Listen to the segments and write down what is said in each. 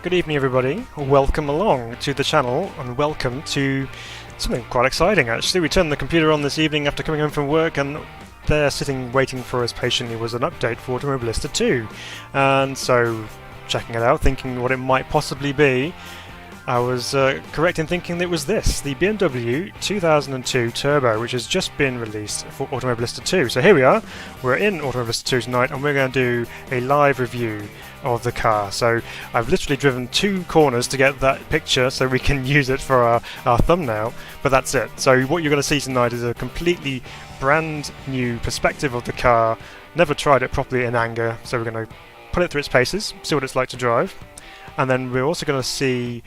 Good evening everybody, welcome along to the channel and welcome to something quite exciting actually. We turned the computer on this evening after coming home from work and there sitting waiting for us patiently was an update for Automobilista 2. And so checking it out, thinking what it might possibly be, I was correct in thinking that it was this, the BMW 2002 Turbo, which has just been released for Automobilista 2. So here we are, we're in Automobilista 2 tonight and we're going to do a live review of the car. So I've literally driven 2 corners to get that picture so we can use it for our thumbnail, but that's it. So what you're going to see tonight is a completely brand new perspective of the car. Never tried it properly in anger, so we're going to put it through its paces, see what it's like to drive, and then we're also going to see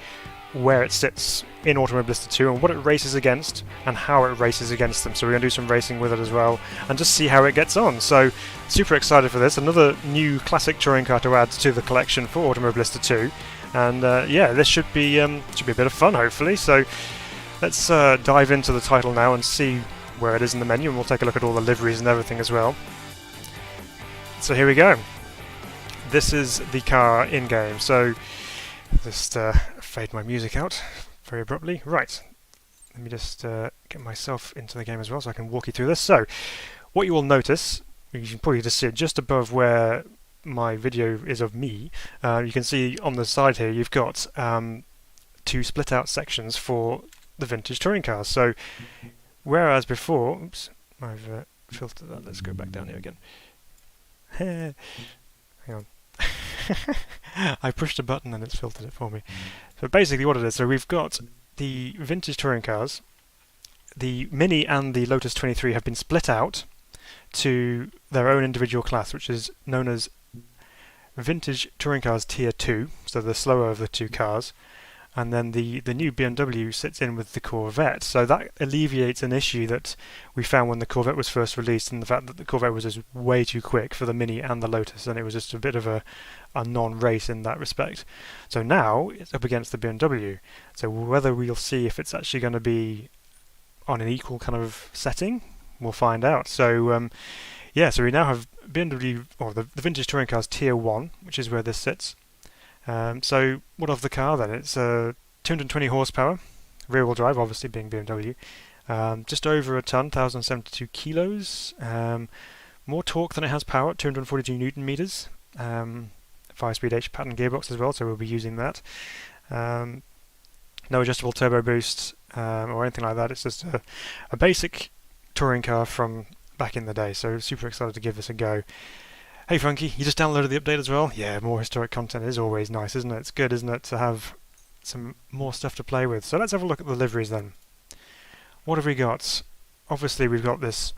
where it sits in Automobilista 2 and what it races against and how it races against them. So we're going to do some racing with it as well and just see how it gets on. So super excited for this. Another new classic touring car to add to the collection for Automobilista 2. And yeah, this should be a bit of fun hopefully. So let's dive into the title now and see where it is in the menu, and we'll take a look at all the liveries and everything as well. So here we go. This is the car in-game. So just fade my music out very abruptly. Right, let me just get myself into the game as well so I can walk you through this. So, what you will notice, you can probably just see it just above where my video is of me. You can see on the side here you've got 2 split out sections for the vintage touring cars. So, whereas before, oops, I've filtered that. Let's go back down here again. Hang on. I pushed a button and it's filtered it for me. So basically what it is, so we've got the vintage touring cars, the Mini and the Lotus 23 have been split out to their own individual class, which is known as Vintage Touring Cars Tier 2, so the slower of the 2 cars, and then the new BMW sits in with the Corvette. So that alleviates an issue that we found when the Corvette was first released, and the fact that the Corvette was just way too quick for the Mini and the Lotus, and it was just a bit of a non-race in that respect. So now it's up against the BMW. So whether we'll see if it's actually going to be on an equal kind of setting, we'll find out. So yeah, so we now have BMW, or the Vintage Touring Cars Tier 1, which is where this sits. So what of the car then? It's 220 horsepower, rear-wheel drive, obviously being BMW, just over a ton, 1,072 kilos, more torque than it has power, 242 newton meters, 5-speed H-pattern gearbox as well, so we'll be using that. No adjustable turbo boost or anything like that. It's just a basic touring car from back in the day, so super excited to give this a go. Hey Funky, you just downloaded the update as well? Yeah, more historic content is always nice, isn't it? It's good, isn't it, to have some more stuff to play with. So let's have a look at the liveries then. What have we got? Obviously we've got this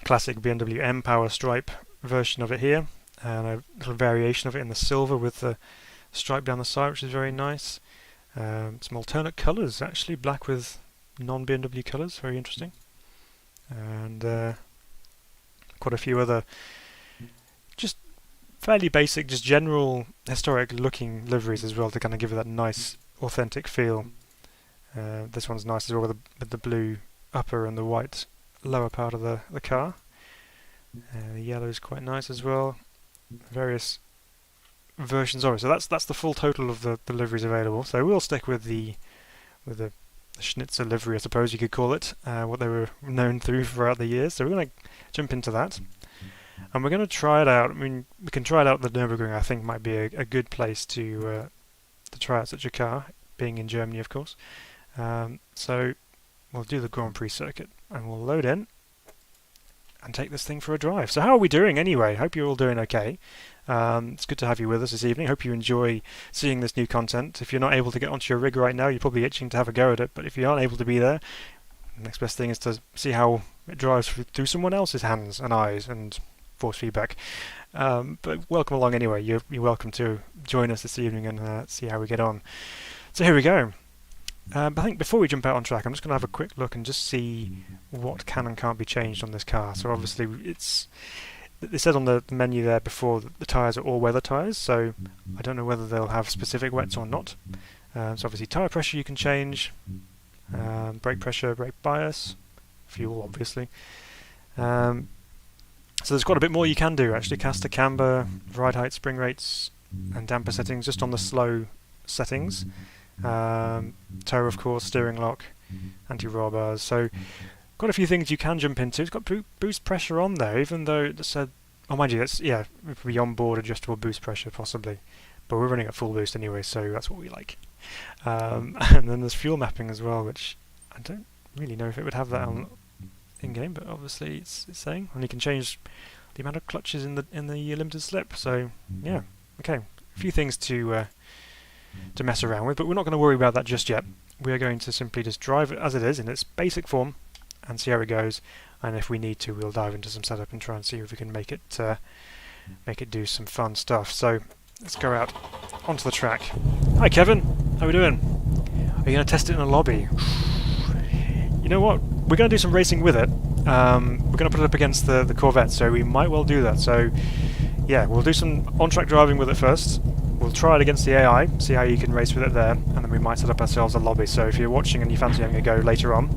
classic BMW M Power stripe version of it here, and a little variation of it in the silver with the stripe down the side, which is very nice. Some alternate colours actually, black with non-BMW colours, very interesting. And quite a few other just fairly basic, just general historic looking liveries as well to kind of give it that nice authentic feel. This one's nice as well with the blue upper and the white lower part of the car. The yellow is quite nice as well. Various versions of it. So that's the full total of the liveries available. So we'll stick with the Schnitzer livery, I suppose you could call it, what they were known through throughout the years. So we're going to jump into that. And we're going to try it out. I mean, we can try it out at the Nurburgring. I think might be a good place to try out such a car, being in Germany, of course. So we'll do the Grand Prix circuit, and we'll load in and take this thing for a drive. So how are we doing anyway? Hope you're all doing okay. It's good to have you with us this evening. Hope you enjoy seeing this new content. If you're not able to get onto your rig right now, you're probably itching to have a go at it. But if you aren't able to be there, the next best thing is to see how it drives through someone else's hands and eyes and force feedback. But welcome along anyway. You're welcome to join us this evening and see how we get on. So here we go. I think before we jump out on track, I'm just going to have a quick look and just see what can and can't be changed on this car. So obviously they said on the menu there before that the tyres are all-weather tyres, so I don't know whether they'll have specific wets or not. So obviously tyre pressure you can change, brake pressure, brake bias, fuel obviously. So there's quite a bit more you can do actually. Caster camber, ride height, spring rates and damper settings just on the slow settings. Tow, of course, steering lock, anti-roll bars. So got a few things you can jump into. It's got boost pressure on there, even though it said, oh mind you, it's, yeah, it would be onboard adjustable boost pressure possibly, but we're running at full boost anyway, so that's what we like. And then there's fuel mapping as well, which I don't really know if it would have that on in-game, but obviously it's saying, and you can change the amount of clutches in the limited slip. So yeah, okay, a few things to mess around with, but we're not going to worry about that just yet. We are going to simply just drive it as it is in its basic form and see how it goes, and if we need to, we'll dive into some setup and try and see if we can make it do some fun stuff. So let's go out onto the track. Hi Kevin, how are we doing? Are you going to test it in a lobby? You know what? We're going to do some racing with it. We're going to put it up against the Corvette, so we might well do that. So yeah, we'll do some on-track driving with it first. We'll try it against the AI, see how you can race with it there, and then we might set up ourselves a lobby. So if you're watching and you fancy having a go later on,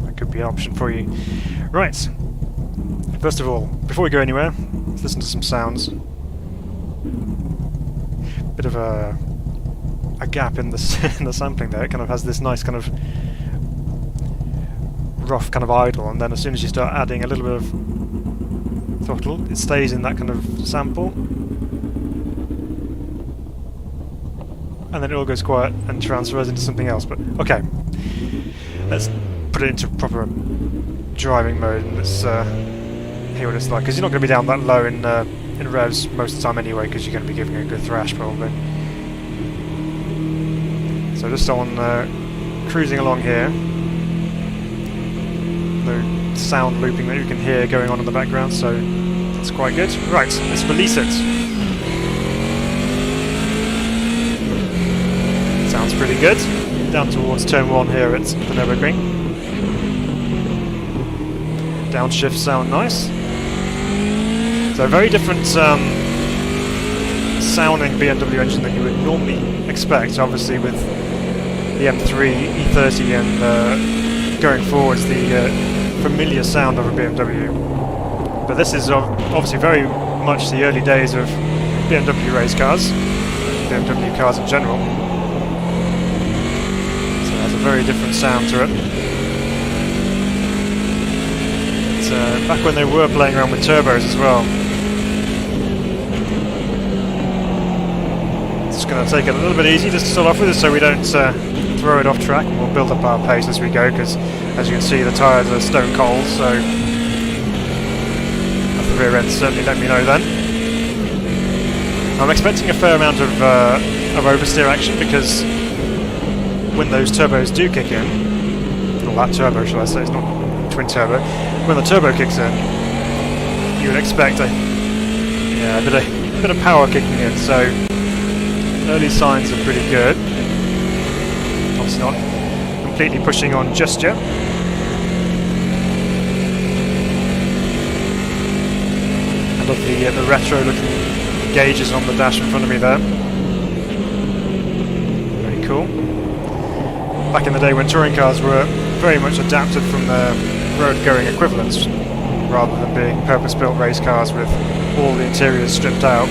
that could be an option for you. Right. First of all, before we go anywhere, let's listen to some sounds. Bit of a gap in the in the sampling there. It kind of has this nice kind of rough kind of idle, and then as soon as you start adding a little bit of throttle, it stays in that kind of sample, and then it all goes quiet and transfers into something else. But okay, let's put it into proper driving mode and let's hear what it's like, because you're not going to be down that low in revs most of the time anyway, because you're going to be giving it a good thrash probably. So just on cruising along here, the sound looping that you can hear going on in the background, so that's quite good. Right, let's release it. Sounds pretty good. Down towards turn 1 here at the Nurburgring. Downshifts sound nice. So a very different sounding BMW engine than you would normally expect, obviously with the M3, E30 and going forwards the familiar sound of a BMW. But this is obviously very much the early days of BMW race cars, BMW cars in general. So it has a very different sound to it. It's back when they were playing around with turbos as well. Just going to take it a little bit easy just to start off with it so we don't throw it off track, and we'll build up our pace as we go, because as you can see the tyres are stone cold, so at the rear end certainly let me know then. I'm expecting a fair amount of oversteer action, because when those turbos do kick in, or that turbo should I say, it's not twin turbo, when the turbo kicks in you would expect a bit of power kicking in, so early signs are pretty good. Obviously not completely pushing on just yet. I love the retro looking gauges on the dash in front of me there. Very cool. Back in the day when touring cars were very much adapted from their road-going equivalents, rather than being purpose-built race cars with all the interiors stripped out.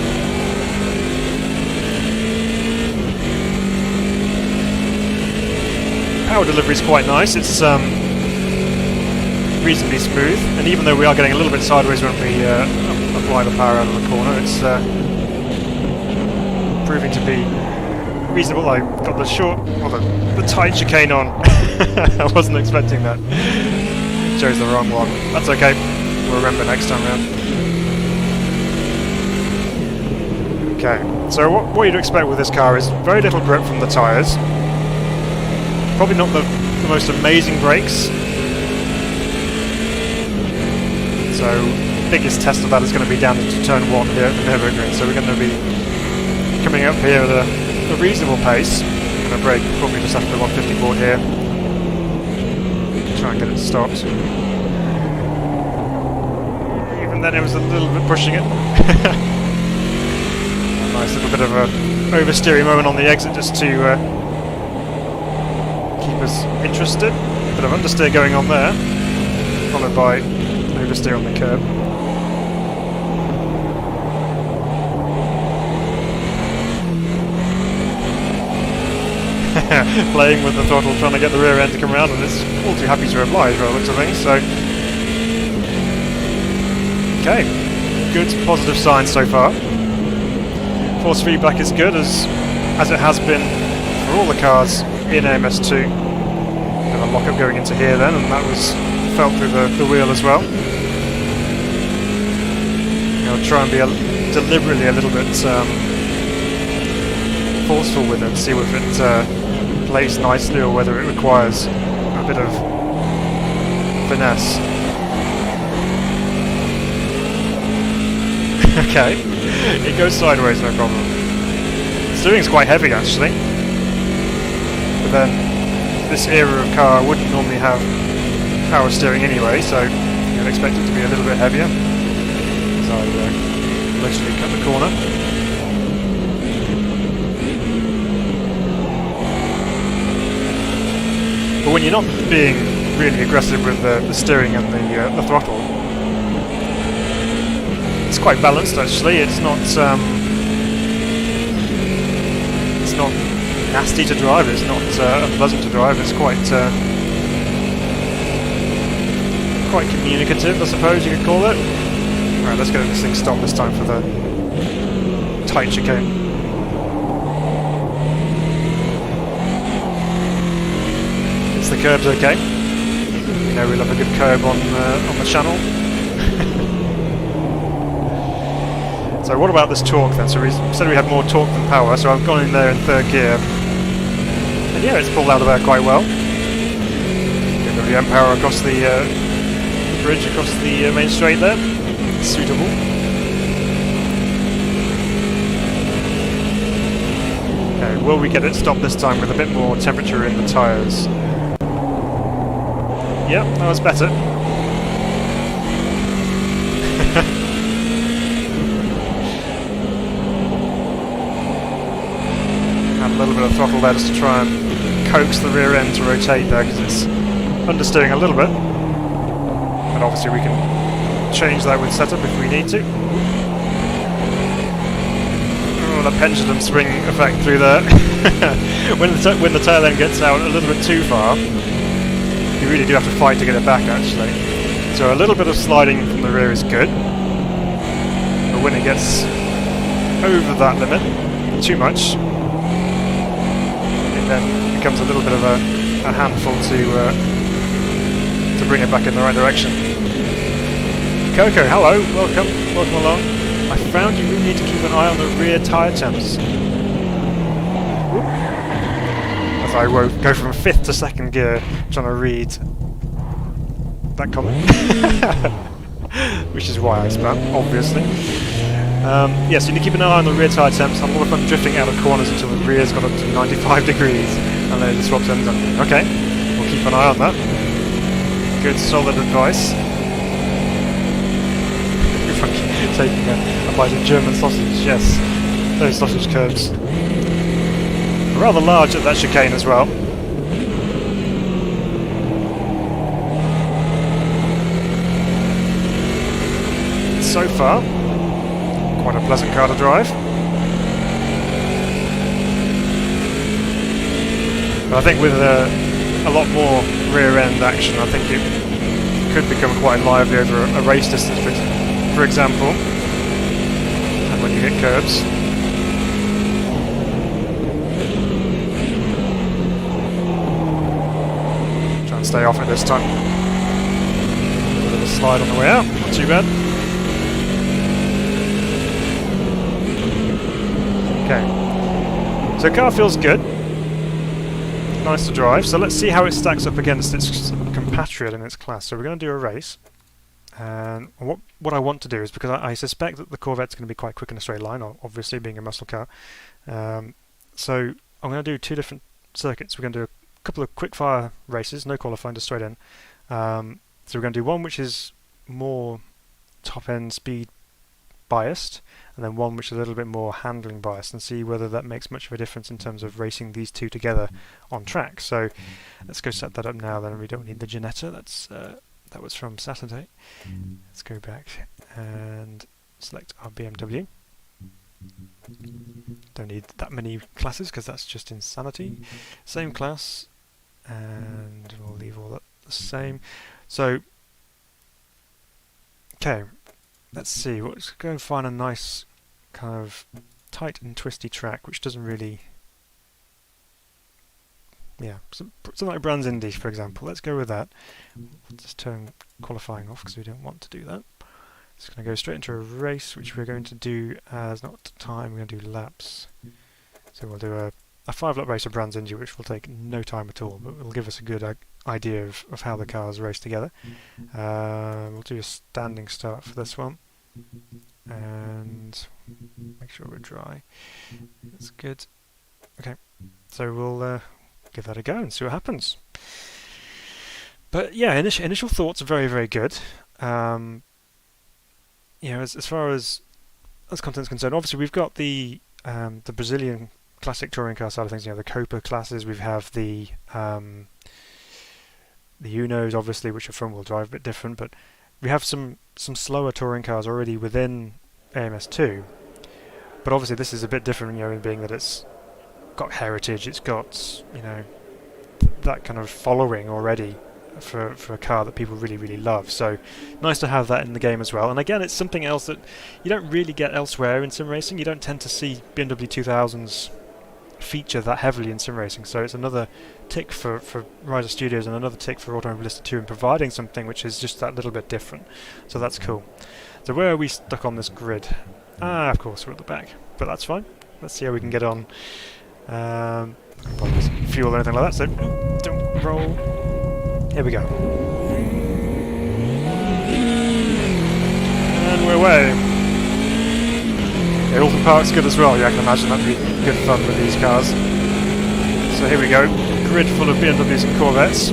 Power delivery is quite nice. It's reasonably smooth, and even though we are getting a little bit sideways when we apply the power out of the corner, it's proving to be reasonable. I got the the tight chicane on. I wasn't expecting that. Chose the wrong one. That's okay. We'll remember next time round. Okay, so what you'd expect with this car is very little grip from the tyres. Probably not the most amazing brakes. So biggest test of that is going to be down into turn 1 here at the Nurburgring. So we're going to be coming up here at a reasonable pace. I'm going to brake probably just after the 150 board here. Try and get it stopped. Even then it was a little bit pushing it. Nice little bit of a oversteering moment on the exit just to keep us interested. Bit of understeer going on there, followed by oversteer on the curb. playing with the throttle, trying to get the rear end to come around, and it's all too happy to oblige by the looks of things, so... Okay, good positive signs so far. Force feedback is good, as it has been for all the cars in AMS2. And a lock-up going into here then, and that was felt through the wheel as well. I'll try and be deliberately a little bit forceful with it, see if it plays nicely or whether it requires a bit of finesse. Okay, it goes sideways, no problem. The steering's quite heavy actually, but then this era of car wouldn't normally have power steering anyway, so you'd expect it to be a little bit heavier as I literally cut the corner. But when you're not being really aggressive with the steering and the throttle, it's quite balanced actually. It's not nasty to drive. It's not unpleasant to drive. It's quite communicative, I suppose you could call it. Right, let's get this thing stopped this time for the tight chicane. It's the curbs okay. You know we love a good curb on the channel. So what about this torque then? So we said we had more torque than power, so I've gone in there in third gear. And yeah, it's pulled out of there quite well. BMW power across the bridge, across the main straight there. It's suitable. Okay, will we get it stopped this time with a bit more temperature in the tyres? Yep, that was better. A little bit of throttle there just to try and coax the rear end to rotate there because it's understeering a little bit, and obviously we can change that with setup if we need to. Oh, the pendulum swing effect through there. when the tail end gets out a little bit too far, you really do have to fight to get it back actually. So a little bit of sliding from the rear is good, but when it gets over that limit, too much, then becomes a little bit of a handful to bring it back in the right direction. Coco, hello, welcome along. I found you really need to keep an eye on the rear tyre temps. Whoop. As I go from 5th to 2nd gear, trying to read that comment. Which is why I spam, obviously. Yes, you need to keep an eye on the rear tyre temps. I'm not if I'm drifting out of corners until the rear's got up to 95 degrees and then it swaps ends. Okay, we'll keep an eye on that. Good, solid advice. Taking a bite of German sausage, yes. Those sausage curves. Rather large at that chicane as well. So far, quite a pleasant car to drive. But I think with a lot more rear end action, I think it could become quite lively over a race distance, for example. And when you hit curbs. Try and stay off it this time. A bit of a slide on the way out, not too bad. Okay, so the car feels good, nice to drive, so let's see how it stacks up against its compatriot in its class. So we're going to do a race, and what I want to do is, because I suspect that the Corvette's going to be quite quick in a straight line, obviously being a muscle car, so I'm going to do 2 different circuits. We're going to do a couple of quick fire races, no qualifying, just straight in. So we're going to do one which is more top end speed biased, and then one which is a little bit more handling biased, and see whether that makes much of a difference in terms of racing these two together on track. So let's go set that up now. Then we don't need the Ginetta. That was from Saturday. Let's go back and select our BMW. Don't need that many classes because that's just insanity. Same class, and we'll leave all that the same. So, okay, let's see. Let's go and find a nice kind of tight and twisty track, which doesn't really... Yeah, something like Brands Indy, for example. Let's go with that. We'll just turn qualifying off because we don't want to do that. It's going to go straight into a race, which we're going to do as not time, we're going to do laps. So we'll do a 5-lap race of Brands Indy, which will take no time at all, but will give us a good idea of how the cars race together. We'll do a standing start for this one, and make sure we're dry. That's good. Okay, so we'll give that a go and see what happens. But yeah, initial thoughts are very, very good. You know, as far as content's concerned, obviously we've got the Brazilian classic touring car side of things. You know, the Copa classes. We have the Unos, obviously, which are front-wheel drive, a bit different. But we have some slower touring cars already within AMS2. But obviously, this is a bit different, you know, in being that it's got heritage. It's got, you know, that kind of following already for a car that people really, really love. So nice to have that in the game as well. And again, it's something else that you don't really get elsewhere in sim racing. You don't tend to see BMW 2000s feature that heavily in sim racing. So it's another tick for Reiza Studios and another tick for Automobilista 2 in providing something which is just that little bit different. So that's cool. So where are we stuck on this grid? Of course we're at the back, but that's fine. Let's see how we can get on. Fuel or anything like that, so don't roll. Here we go. And we're away. Yeah, Oulton Park's good as well. Yeah, I can imagine that'd be good fun with these cars. So here we go. Grid full of BMWs and Corvettes.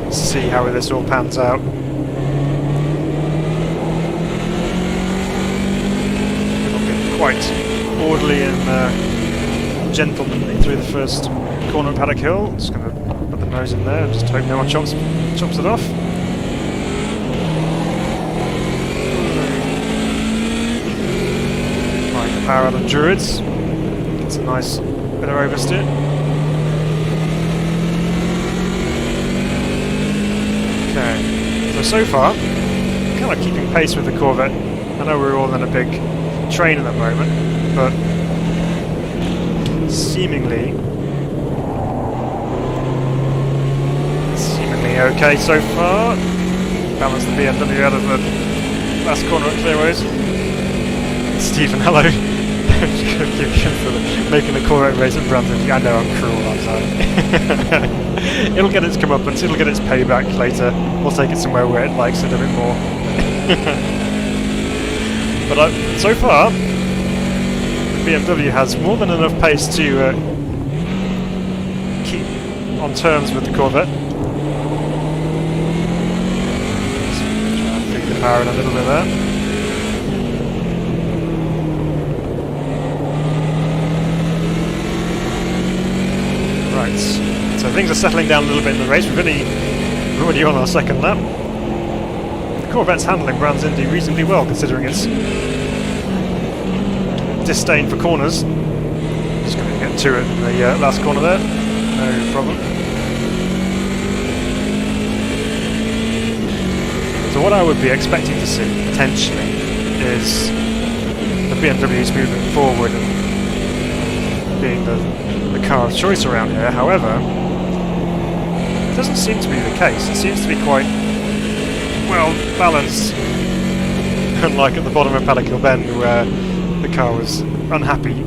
Let's see how this all pans out. It'll be quite orderly and gentlemanly through the first corner of Paddock Hill. Just going to put the nose in there and just hope no one chops it off. Right, the power out of Druids. It's a nice bit of oversteer. Okay, so far, kind of keeping pace with the Corvette. I know we're all in a big train at the moment, but seemingly okay so far. Balance the BMW out of the last corner at Clearways. Stephen, hello. For making the Corvette race at Brands Indy. I know I'm cruel, aren't I? It'll get its comeuppance, it'll get its payback later. We'll take it somewhere where it likes it a bit more. But so far, BMW has more than enough pace to keep on terms with the Corvette. Just try and feed the power in a little bit there. Right, so things are settling down a little bit in the race. We're already on our second lap. The Corvette's handling Brands Indy reasonably well, considering its disdain for corners. Just going to get to it in the last corner there, no problem. So what I would be expecting to see, potentially, is the BMWs moving forward and being the car of choice around here. However, it doesn't seem to be the case. It seems to be quite well balanced, unlike at the bottom of Paddock Hill Bend, where the car was unhappy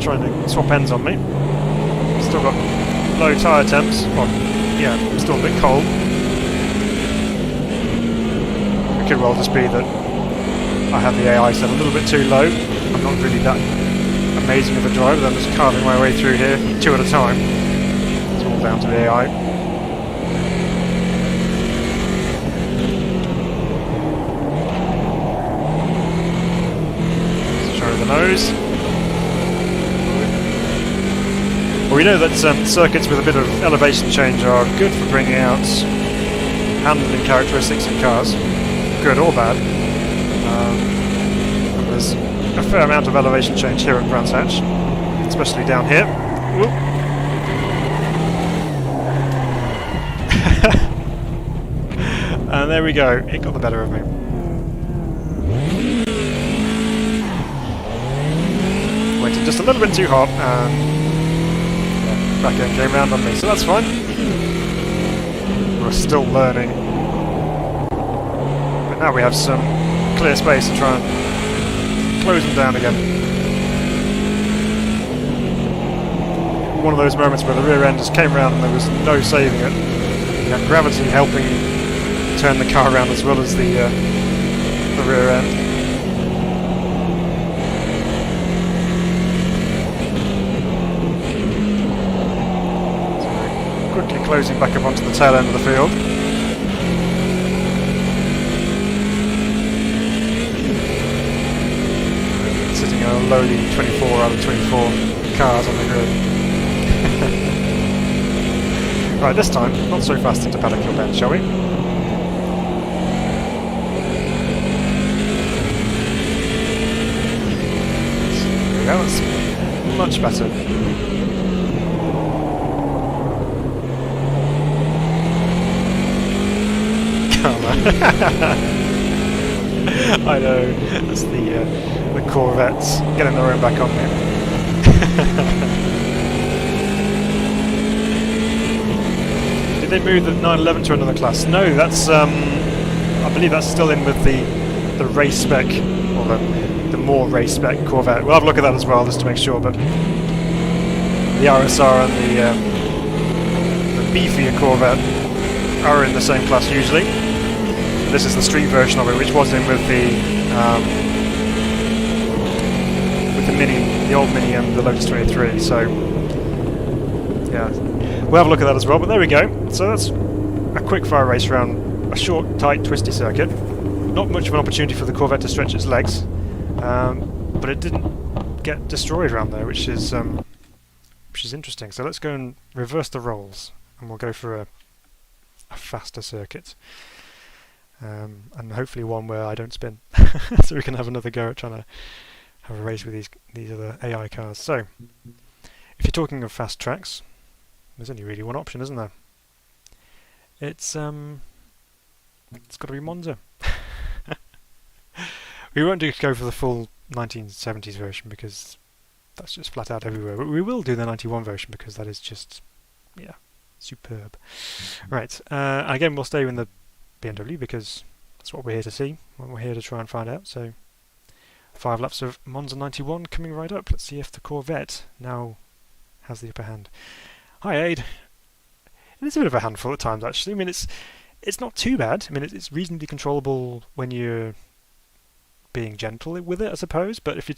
trying to swap ends on me. Still got low tyre temps. Well, yeah, still a bit cold. It could well just be that I have the AI set a little bit too low. I'm not really that amazing of a driver, but I'm just carving my way through here, 2 at a time. It's all down to the AI. The nose. Well, we know that circuits with a bit of elevation change are good for bringing out handling characteristics in cars, good or bad. And there's a fair amount of elevation change here at Brands Hatch, especially down here. Whoop. And there we go, it got the better of me. Waited just a little bit too hot and back end came round on me, so that's fine. We're still learning. But now we have some clear space to try and close them down again. One of those moments where the rear end just came round and there was no saving it. You had gravity helping turn the car around as well as the rear end. So quickly closing back up onto the tail end of the field. Sitting in a lowly 24 out of 24 cars on the grid. Right, this time, not so fast into paddock hill bend, shall we? There we go, that's much better. Come on. I know, that's the Corvettes getting their own back on me. Did they move the 911 to another class? No, that's I believe that's still in with the race spec, or the more race spec Corvette. We'll have a look at that as well just to make sure, but the RSR and the beefier Corvette are in the same class usually. This is the street version of it, which was in with the Mini, the old Mini and the Lotus 23, so yeah, we'll have a look at that as well, but there we go. So that's a quick fire race around a short, tight, twisty circuit. Not much of an opportunity for the Corvette to stretch its legs, but it didn't get destroyed around there, which is interesting. So let's go and reverse the roles, and we'll go for a faster circuit. And hopefully one where I don't spin, so we can have another go at trying to have a race with these other AI cars. So, if you're talking of fast tracks, there's only really one option, isn't there? It's got to be Monza. We won't go for the full 1970s version because that's just flat out everywhere. But we will do the 91 version because that is just, yeah, superb. Right, again we'll stay in the BMW because that's what we're here to see, what we're here to try and find out. So 5 laps of Monza 91 coming right up. Let's see if the Corvette now has the upper hand. Hi Aid. It is a bit of a handful at times actually. I mean it's not too bad. I mean it's reasonably controllable when you're being gentle with it, I suppose, but if you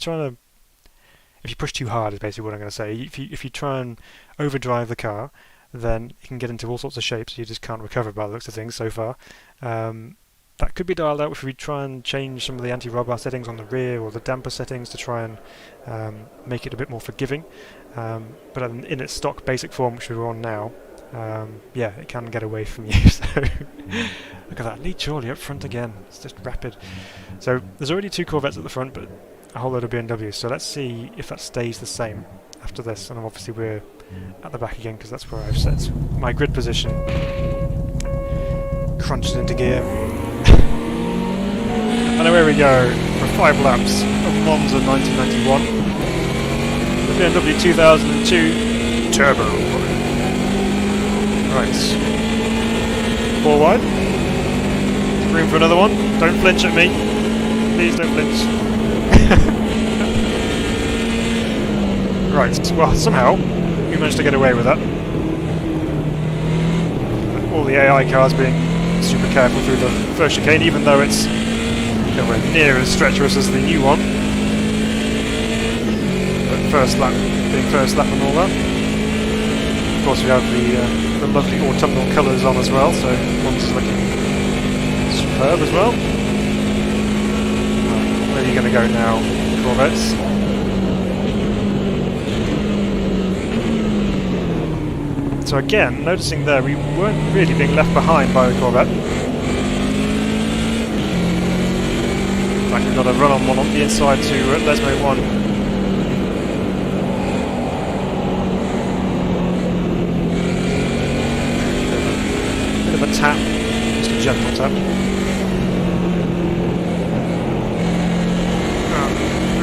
push too hard is basically what I'm going to say. If you try and overdrive the car, then you can get into all sorts of shapes you just can't recover by the looks of things so far. That could be dialed out if we try and change some of the anti-roll-bar settings on the rear or the damper settings to try and make it a bit more forgiving. But in its stock basic form, which we're on now, yeah, it can get away from you. So look at that, lead surely up front again. It's just rapid. So there's already 2 Corvettes at the front, but a whole load of BMWs. So let's see if that stays the same after this. And obviously we're at the back again because that's where I've set my grid position. Crunched into gear. And away we go for 5 laps of Monza 1991. The BMW 2002 Turbo. Right. 4 wide. Room for another one. Don't flinch at me. Please don't flinch. Right, well somehow we managed to get away with that. All the AI cars being super careful through the first chicane, even though it's nowhere near as treacherous as the new one. But first lap being first lap and all that. Of course we have the lovely autumnal colours on as well, so one's looking superb as well. Right, where are you going to go now, Corvettes? So again, noticing there we weren't really being left behind by the Corvette. fact, we've got a run-on one on the inside to Lesmo 1. Bit of a tap, just a gentle tap.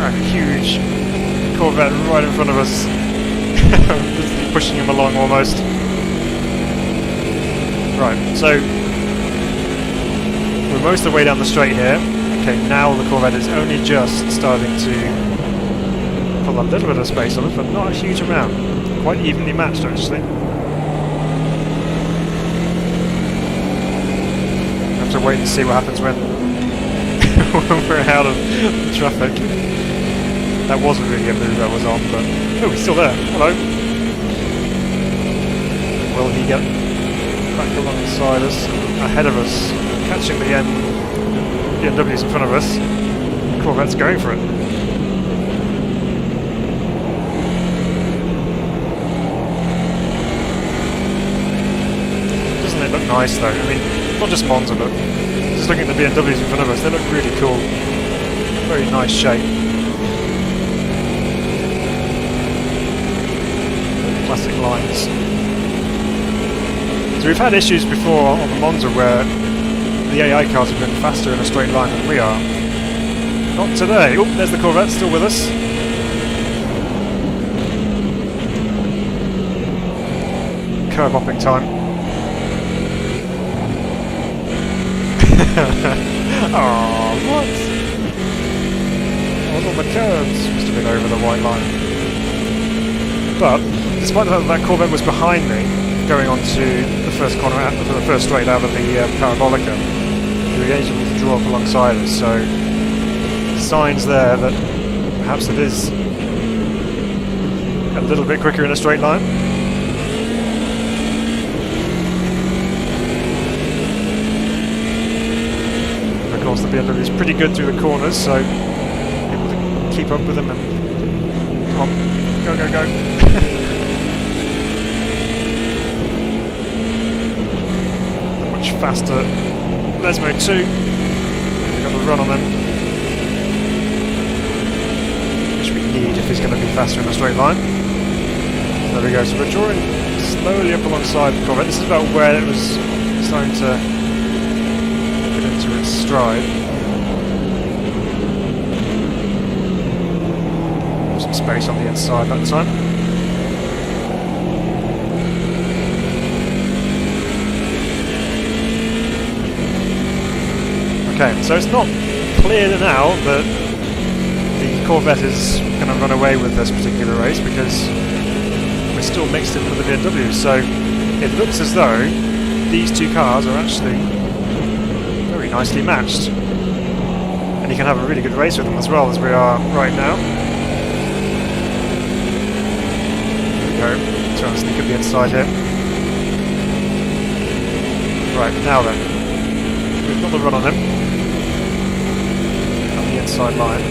A huge Corvette right in front of us. Just pushing him along almost. Right, so we're most of the way down the straight here. Okay, now the Corvette is only just starting to pull a little bit of space on us, but not a huge amount. Quite evenly matched, actually. Have to wait and see what happens when, when we're out of traffic. That wasn't really a move that was on, but... Oh, he's still there. Hello. Will he get back alongside us, ahead of us, catching the BMWs in front of us? Corvette's going for it. Doesn't it look nice though? I mean, not just Monza, but just looking at the BMWs in front of us, they look really cool. Very nice shape. Classic lines. So we've had issues before on the Monza where the AI cars have been faster in a straight line than we are. Not today. Oh, there's the Corvette still with us. Curb hopping time. Oh, what? I was on the curbs. Must have been over the white line. But despite the fact that Corvette was behind me, going on to the first corner, the first straight out of the Parabolica, we were able to draw up alongside us, so signs there that perhaps it is a little bit quicker in a straight line. And of course the BMW is pretty good through the corners, so able to keep up with them and come on, go, go, go. Faster Lesmo 2. We've got a run on them, which we need if he's going to be faster in a straight line. There we go, so we're drawing slowly up alongside the Corvette. This is about where it was starting to get into its stride. Some space on the inside that time. Okay, so it's not clear now that the Corvette is going to run away with this particular race because we're still mixed in with the BMW, so it looks as though these two cars are actually very nicely matched. And you can have a really good race with them as well, as we are right now. There we go, trying to sneak up the inside here. Right, now then. We've got the run on him. Inside line.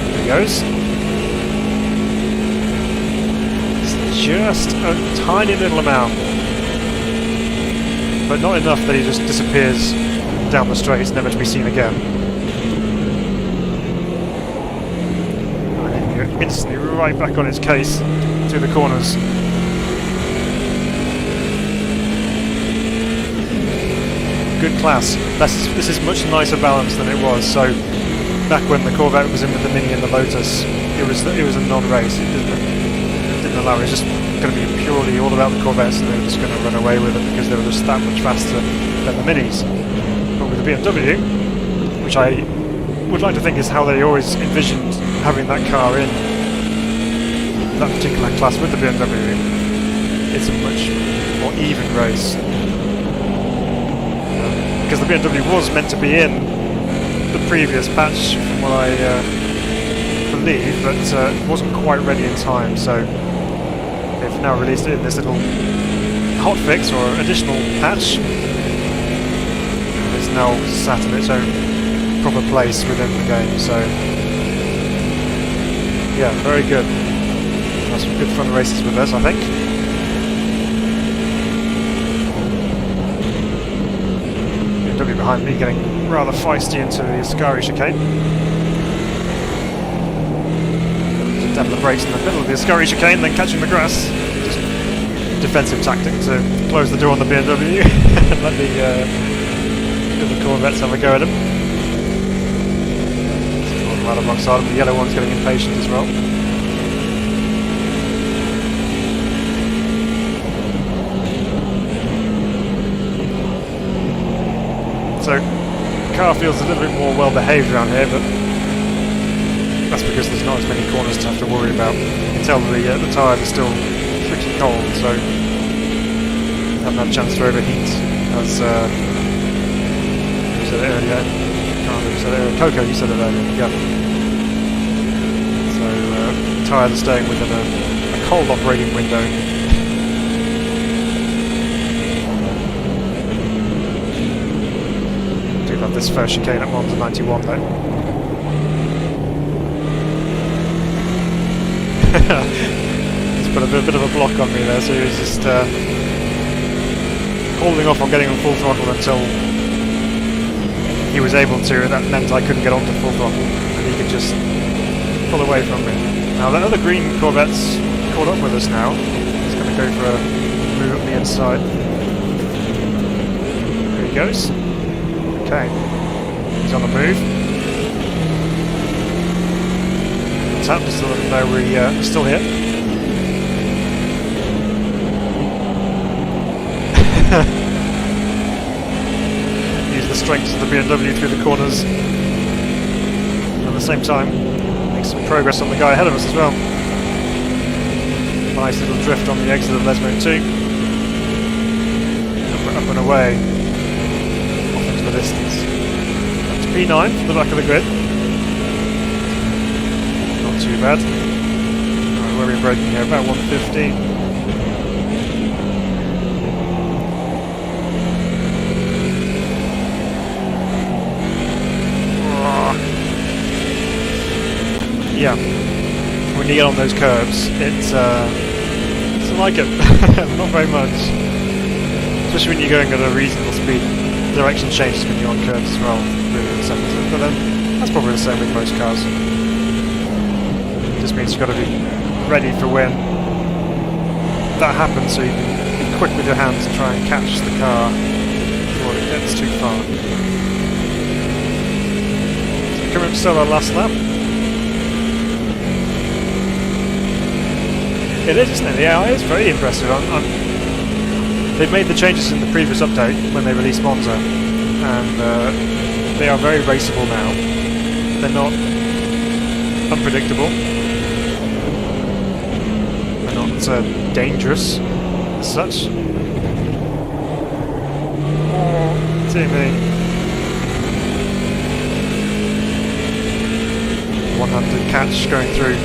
There he goes. It's just a tiny little amount, but not enough that he just disappears down the straight, never to be seen again. And you're instantly right back on his case through the corners. Good class. This is much nicer balance than it was. So back when the Corvette was in with the Mini and the Lotus, it was a non-race. It didn't allow. It was just going to be purely all about the Corvettes, and they were just going to run away with it because they were just that much faster than the Minis. But with the BMW, which I would like to think is how they always envisioned having that car in that particular class with the BMW, it's a much more even race. Because the BMW was meant to be in the previous patch, from what I believe, but it wasn't quite ready in time, so they've now released it in this little hotfix or additional patch. It's now sat in its own proper place within the game, so yeah, very good. That's some good fun races with this, I think. behind me, getting rather feisty into the Ascari chicane. Tapping the brakes in the middle of the Ascari chicane, then catching the grass. Just defensive tactic to close the door on the BMW and let the Corvettes have a go at him. Right alongside him, the yellow one's getting impatient as well. So, the car feels a little bit more well behaved around here, but that's because there's not as many corners to have to worry about. You can tell the tyres are still pretty cold, so haven't had a chance to overheat as you said it earlier. Coco, you said it earlier. Yeah. So the tyres are staying within a cold operating window. Do love this first chicane at Monza 91 though. He's put a bit of a block on me there, so he was just holding off on getting on full throttle until he was able to, and that meant I couldn't get onto full throttle and he could just pull away from me. Now that other green Corvette's caught up with us now. He's going to go for a move up the inside. There he goes. Okay. He's on the move. Tap just to let him know we're still here. Use the strength of the BMW through the corners. At the same time, make some progress on the guy ahead of us as well. Nice little drift on the exit of Lesmo 2. Up and away. Off into the distance. Up to P9 from the back of the grid. Not too bad. Right, where are we braking here? About 115. Yeah, when you get on those curves, it's like it. Not very much. Especially when you're going at a reasonable speed. Direction changes when you're on curves as well, really insensitive. But then that's probably the same with most cars. It just means you've got to be ready for when that happens, so you can be quick with your hands to try and catch the car before it gets too far. So coming up to our last lap. It is, isn't it? The AI is very impressive. They've made the changes in the previous update when they released Monza, and they are very raceable now. They're not unpredictable. They're not dangerous as such. Oh, dear me. One-handed catch going through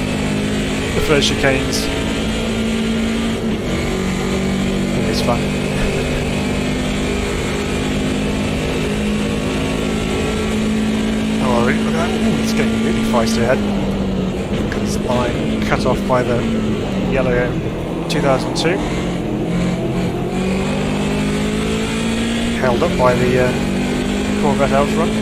the first chicanes. It's fun. Oh, look at that. Ooh, it's getting really feisty ahead. Got this line cut off by the yellow 2002. Held up by the Corvette out front.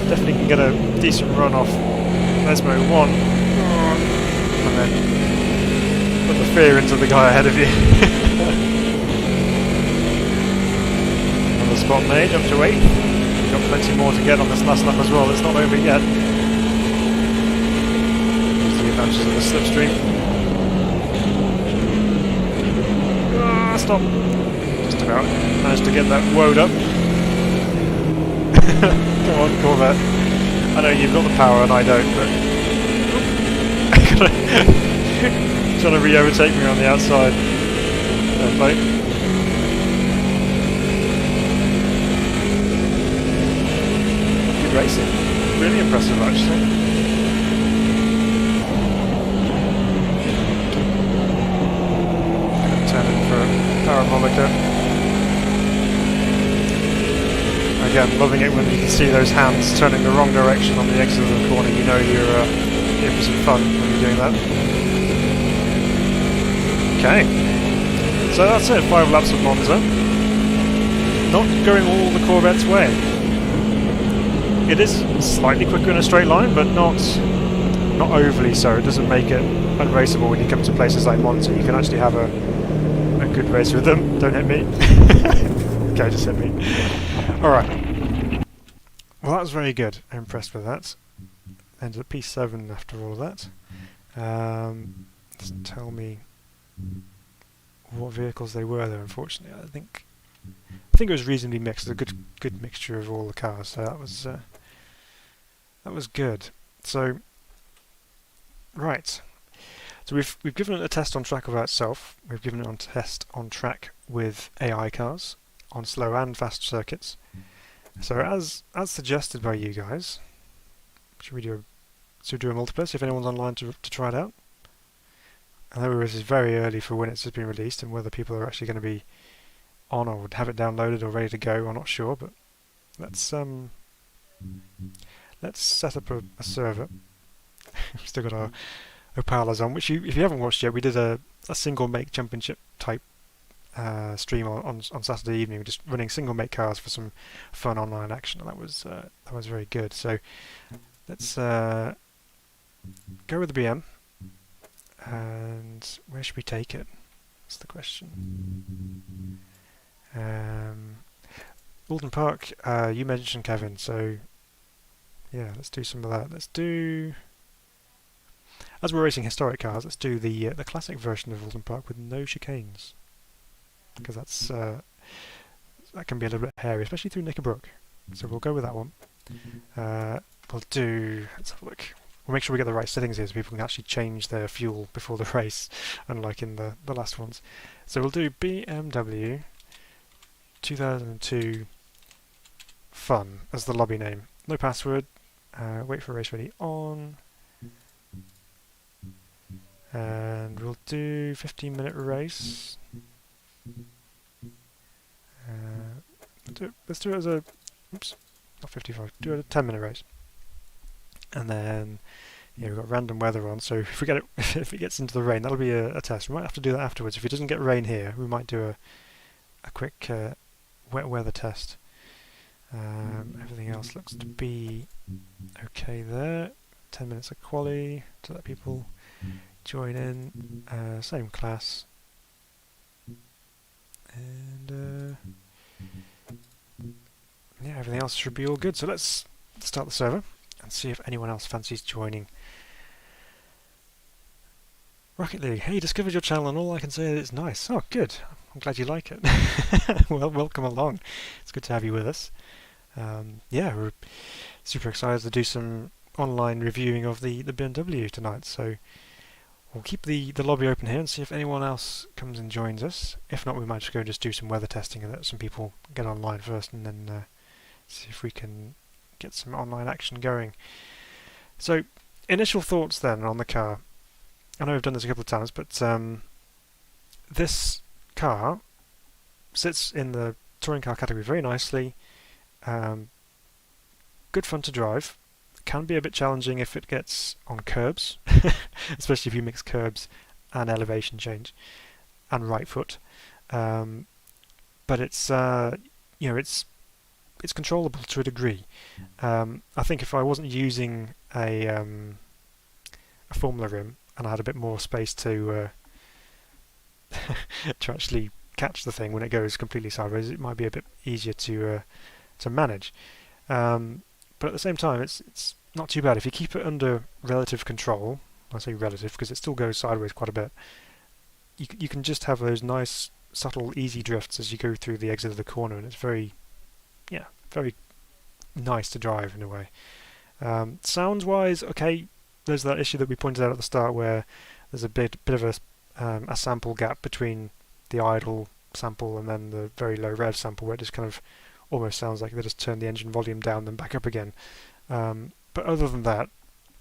Definitely can get a decent run off Lesmo 1 and then put the fear into the guy ahead of you. Another spot made, up to 8th. We've got plenty more to get on this last lap as well, it's not over yet. There's the advantages of the slipstream. Stop! Just about managed to get that woed up. Come on, Corvette. I know you've got the power and I don't, but trying to re-overtake me on the outside. Fair play. Good racing. Really impressive, actually. Turn in for a parabolica. Again, loving it when you can see those hands turning the wrong direction on the exit of the corner. You know you're give you some fun when you're doing that. Okay, so that's it, 5 laps of Monza. Not going all the Corvette's way. It is slightly quicker in a straight line, but not overly so. It doesn't make it unraceable when you come to places like Monza. You can actually have a good race with them. Don't hit me. Okay, just hit me. Alright. Well, that was very good. I'm impressed with that. Ended at P7 after all of that. Doesn't tell me what vehicles they were though, unfortunately. I think it was reasonably mixed. A good mixture of all the cars. So that was good. So right. So we've given it a test on track by itself. We've given it a test on track with AI cars on slow and fast circuits. So as suggested by you guys, should we do a multiplayer? See if anyone's online to try it out. I know this is very early for when it's just been released, and whether people are actually going to be on or would have it downloaded or ready to go, I'm not sure. But let's set up a server. We've still got our Opalas on, which if you haven't watched yet, we did a single make championship type stream on Saturday evening, just running single make cars for some fun online action, and that was very good. So let's go with the BM, and where should we take it? That's the question. Oulton Park, you mentioned, Kevin, so yeah, let's do some of that. Let's do, as we're racing historic cars, let's do the classic version of Oulton Park with no chicanes, because that can be a little bit hairy, especially through Knickerbrook. So we'll go with that one. Let's have a look. We'll make sure we get the right settings here so people can actually change their fuel before the race, unlike in the last ones. So we'll do BMW 2002 Fun as the lobby name. No password. Wait for race ready on. And we'll do 15-minute race. Let's do it as a, oops, not 55, do it a 10-minute race. And then, yeah, we've got random weather on, so if we get it, if it gets into the rain, that'll be a test. We might have to do that afterwards. If it doesn't get rain here, we might do a quick wet weather test. Everything else looks to be okay there. 10 minutes of quali to let people join in. Same class. And yeah, everything else should be all good. So let's start the server and see if anyone else fancies joining. Rocket League, hey, discovered your channel and all I can say is it's nice. Oh, good. I'm glad you like it. Well, welcome along. It's good to have you with us. Yeah, we're super excited to do some online reviewing of the BMW tonight. So we'll keep the lobby open here and see if anyone else comes and joins us. If not, we might just go just do some weather testing and let some people get online first, and then see if we can get some online action going. So, initial thoughts then on the car. I know I've done this a couple of times, but this car sits in the touring car category very nicely. Good fun to drive. Can be a bit challenging if it gets on curbs, especially if you mix curbs and elevation change and right foot. But it's it's controllable to a degree. I think if I wasn't using a Formula rim and I had a bit more space to to actually catch the thing when it goes completely sideways, it might be a bit easier to manage. But at the same time, it's not too bad if you keep it under relative control. I say relative because it still goes sideways quite a bit. You can just have those nice, subtle, easy drifts as you go through the exit of the corner, and it's very nice to drive in a way. Sounds-wise, okay, there's that issue that we pointed out at the start where there's a bit of a sample gap between the idle sample and then the very low rev sample, where it just kind of almost sounds like they just turn the engine volume down then back up again. But other than that,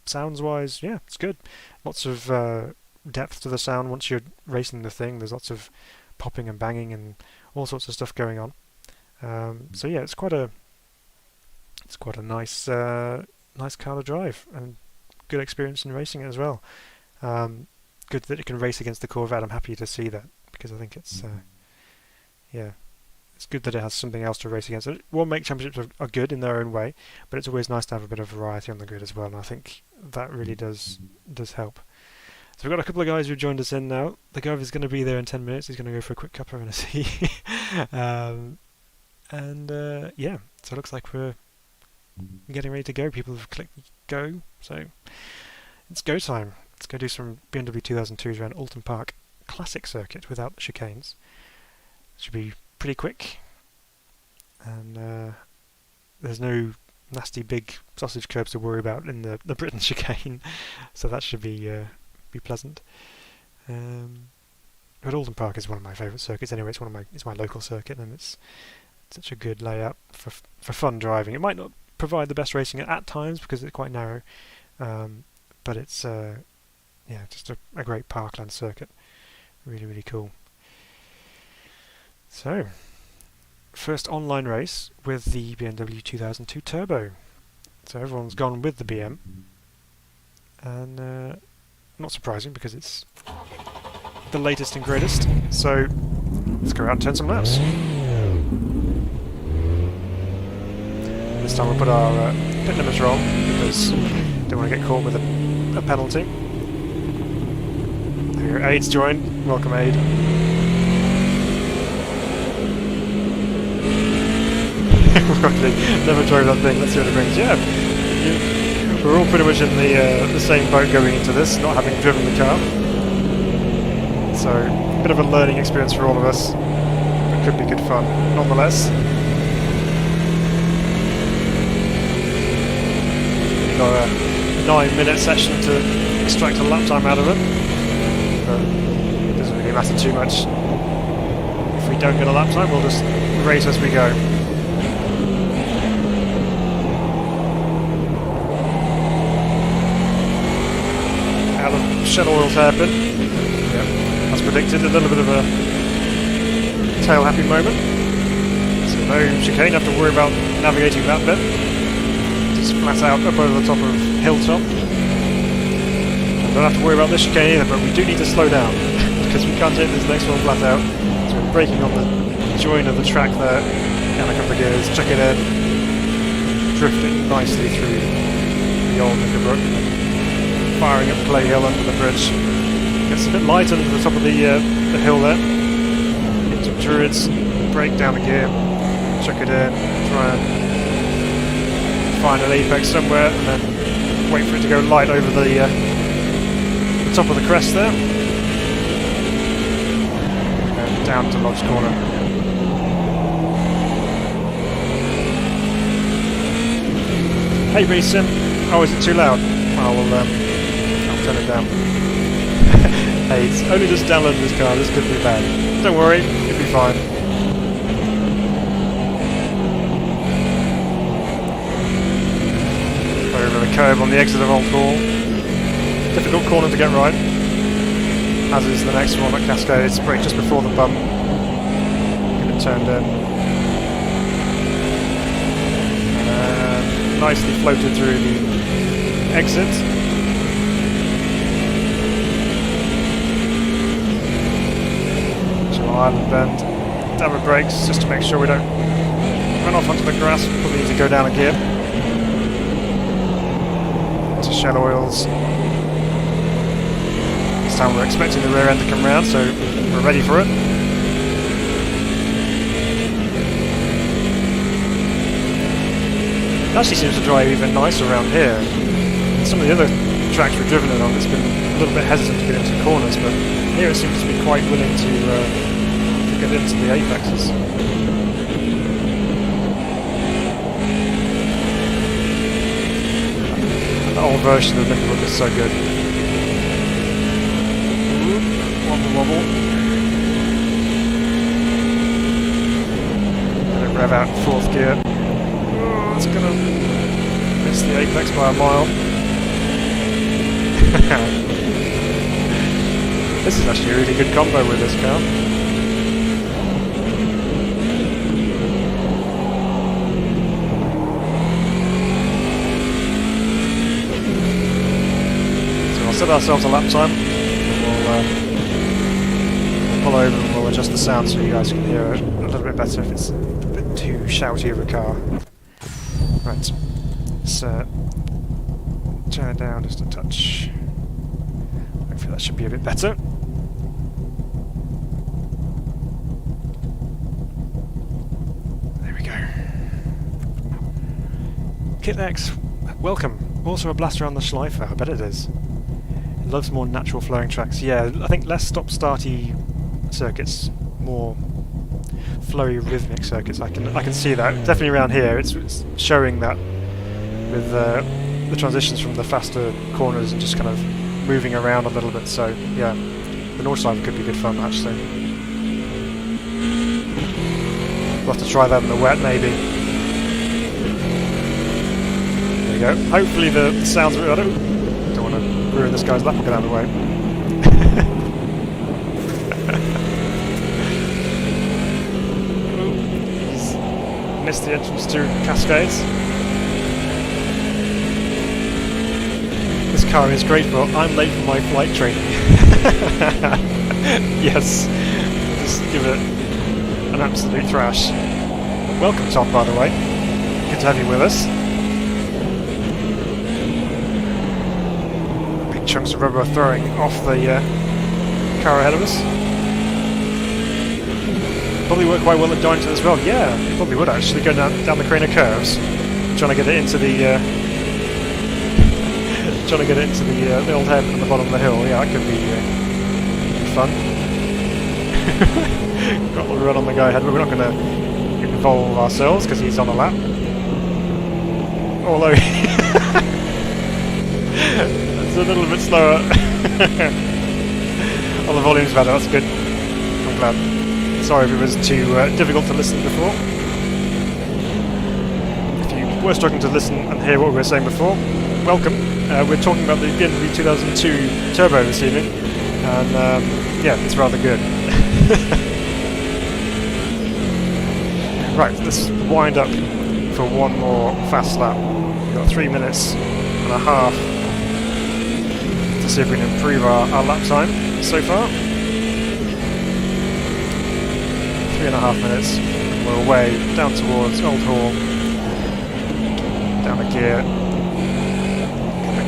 sounds-wise, yeah, it's good. Lots of depth to the sound once you're racing the thing. There's lots of popping and banging and all sorts of stuff going on. So yeah, it's quite a nice car to drive, and good experience in racing it as well. Good that it can race against the Corvette. I'm happy to see that, because I think it's it's good that it has something else to race against. World Make Championships are good in their own way, but it's always nice to have a bit of variety on the grid as well, and I think that really does help. So we've got a couple of guys who joined us in now. The guy is going to be there in 10 minutes. He's going to go for a quick cuppa, I'm going to see. Yeah, so it looks like we're getting ready to go. People have clicked go, so it's go time. Let's go do some BMW 2002s around Oulton Park classic circuit without the chicanes. Should be pretty quick, and there's no nasty big sausage curbs to worry about in the Britain chicane, so that should be pleasant. But Oulton Park is one of my favourite circuits anyway. It's my local circuit, and it's such a good layout for fun driving. It might not provide the best racing at times because it's quite narrow, but it's just a great parkland circuit. Really, really cool. So, first online race with the BMW 2002 Turbo. So everyone's gone with the BM, and not surprising because it's the latest and greatest. So let's go out and turn some laps. This time we'll put our pit limits wrong because we don't want to get caught with a penalty. There, Aid's joined. Welcome, Aid. Never drove that thing. Let's see what it brings. Yeah, we're all pretty much in the same boat going into this, not having driven the car. So, a bit of a learning experience for all of us. It could be good fun, nonetheless. We've got a 9-minute session to extract a lap time out of it, but it doesn't really matter too much. If we don't get a lap time, we'll just race as we go. Out of Shell Oil's hairpin. Yep, as predicted, a little bit of a tail-happy moment. So no chicane, have to worry about navigating that bit. Just flat out up over the top of Hilltop. Don't have to worry about this chicane either, but we do need to slow down because we can't take this next one flat out. So we're braking on the join of the track there, down a couple of gears, chuck it in, drifting nicely through the old Nurburgring, firing up Clay Hill under the bridge. Gets a bit light under the top of the hill there. Into Druids, brake down a gear, chuck it in, try and find an apex somewhere, and then wait for it to go light over the top of the crest there. And down to Lodge Corner. Hey Reeson, oh, is it too loud? I'll turn it down. Hey, it's only just downloaded this car, this could be bad. Don't worry, it'll be fine. Over the curve on the exit of Old Hall. Difficult corner to get right, as is the next one at Cascades, brake just before the bump. Get it turned in. And nicely floated through the exit. Island bend, dab of brakes just to make sure we don't run off onto the grass. Probably need to go down a gear to Shell Oils. This time we're expecting the rear end to come round, so we're ready for it. It actually seems to drive even nicer around here. Some of the other tracks we've driven it on, it's been a little bit hesitant to get into corners, but here it seems to be quite willing to get into the apexes. The old version of the Nurburgring is so good. Wobble wobble. Let it rev out in 4th gear. Oh, it's gonna miss the apex by a mile. This is actually a really good combo with this car. set ourselves a lap time. We'll pull over and we'll adjust the sound so you guys can hear it a little bit better if it's a bit too shouty of a car. Right, let's turn it down just a touch. Hopefully that should be a bit better. There we go. KitX, welcome. Also a blaster on the Nordschleife, I bet it is. It loves more natural flowing tracks. Yeah, I think less stop-starty circuits, more flowy rhythmic circuits. I can see that. Definitely around here it's showing that with the transitions from the faster corners and just kind of moving around a little bit. So yeah, the Nordschleife could be good fun actually. We'll have to try that in the wet maybe. There we go. Hopefully the sound's a bit better. Don't want to ruin this guy's lap. I'll get out of the way. He's missed the entrance to Cascades. This car is great for I'm late for my flight training. Yes, just give it an absolute thrash. Welcome Tom, by the way. Good to have you with us. Big chunks of rubber are throwing off the car ahead of us. Probably work quite well at Darlington as well. Yeah, it probably would actually, go down the Craner curves. Trying to get it into the the old head at the bottom of the hill. Yeah, that could be fun. Got a run on the guy ahead, but we're not going to involve ourselves because he's on a lap. Although it's a little bit slower. Oh, the volume's better. That's good. I'm glad. Sorry if it was too difficult to listen before. If you were struggling to listen and hear what we were saying before, welcome. We're talking about the BMW 2002 Turbo this evening, and yeah, it's rather good. Right, let's wind up for one more fast lap. We've got 3 minutes and a half to see if we can improve our lap time so far. 3.5 minutes, and we're away down towards Old Hall, down a gear.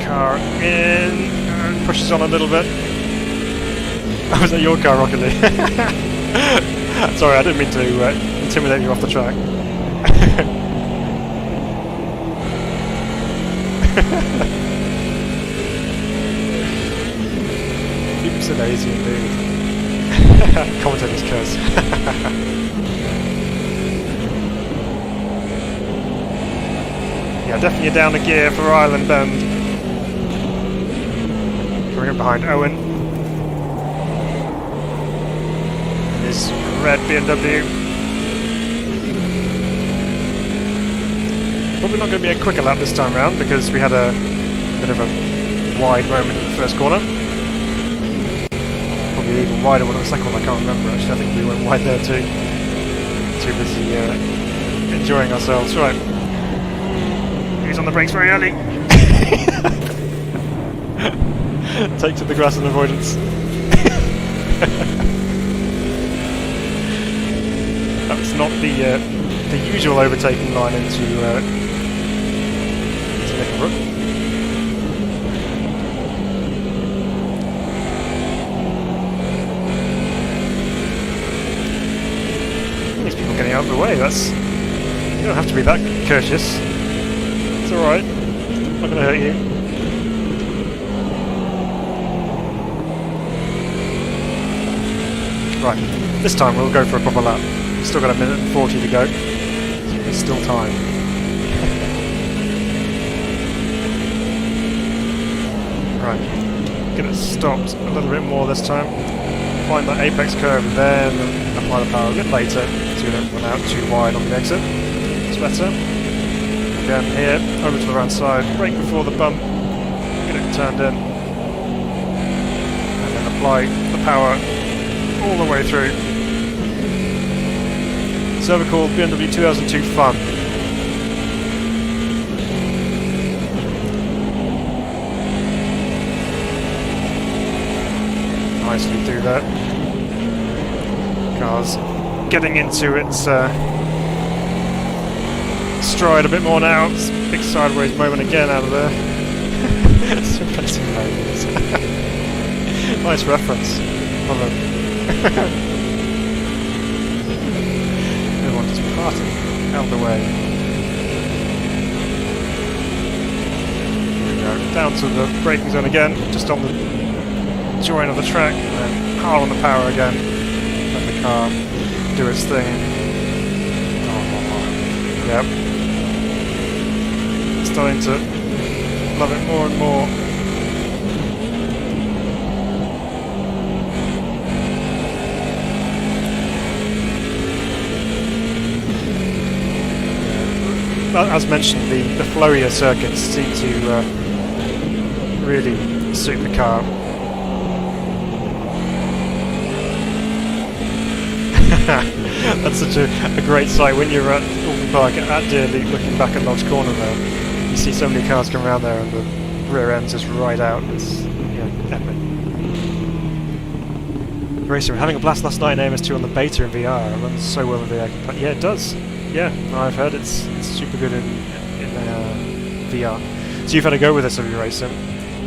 Car in, pushes on a little bit. Oh, was that your car, Rocket Lee? Sorry, I didn't mean to intimidate you off the track. Oops, a daisy indeed. Commentator's curse. Yeah, definitely down a gear for Island Bend. Coming up behind Owen. His red BMW. Probably not going to be a quicker lap this time round because we had a bit of a wide moment in the first corner. Probably even wider one in the second one, I can't remember actually. I think we went wide there too. Too busy enjoying ourselves. Right. He's on the brakes very early. Take to the grass and avoidance. That's not the usual overtaking line into Nickelbrook. These people getting out of the way. You don't have to be that courteous. It's all right. I'm not going to hurt you. Right, this time we'll go for a proper lap. We've still got 1 minute and 40 to go. There's still time. Right, get it stopped a little bit more this time. Find that apex curve and then apply the power a bit later so we don't run out too wide on the exit. It's better. Again here, over to the right side, brake before the bump, get it turned in, and then apply the power all the way through. Server called BMW 2002 Fun. nicely through that. Car's getting into its stride a bit more now. It's a big sideways moment again out of there. It's amazing moments. Nice reference. Love it. Everyone just parting out of the way. Here we go. Down to the braking zone again, just on the join of the track, and then hard on the power again. Let the car do its thing. Yep. Starting to love it more and more. As mentioned, the flowier circuits seem to really suit the car. That's such a great sight when you're at Oulton Park at Dearly, looking back at Lodge Corner there. You see so many cars come around there and the rear ends just right out. It's epic. Racer, having a blast last night in AMS2 on the beta in VR. It runs so well in VR. Yeah, it does. Yeah, I've heard it's super good in VR. So you've had a go with this, have you, Racer?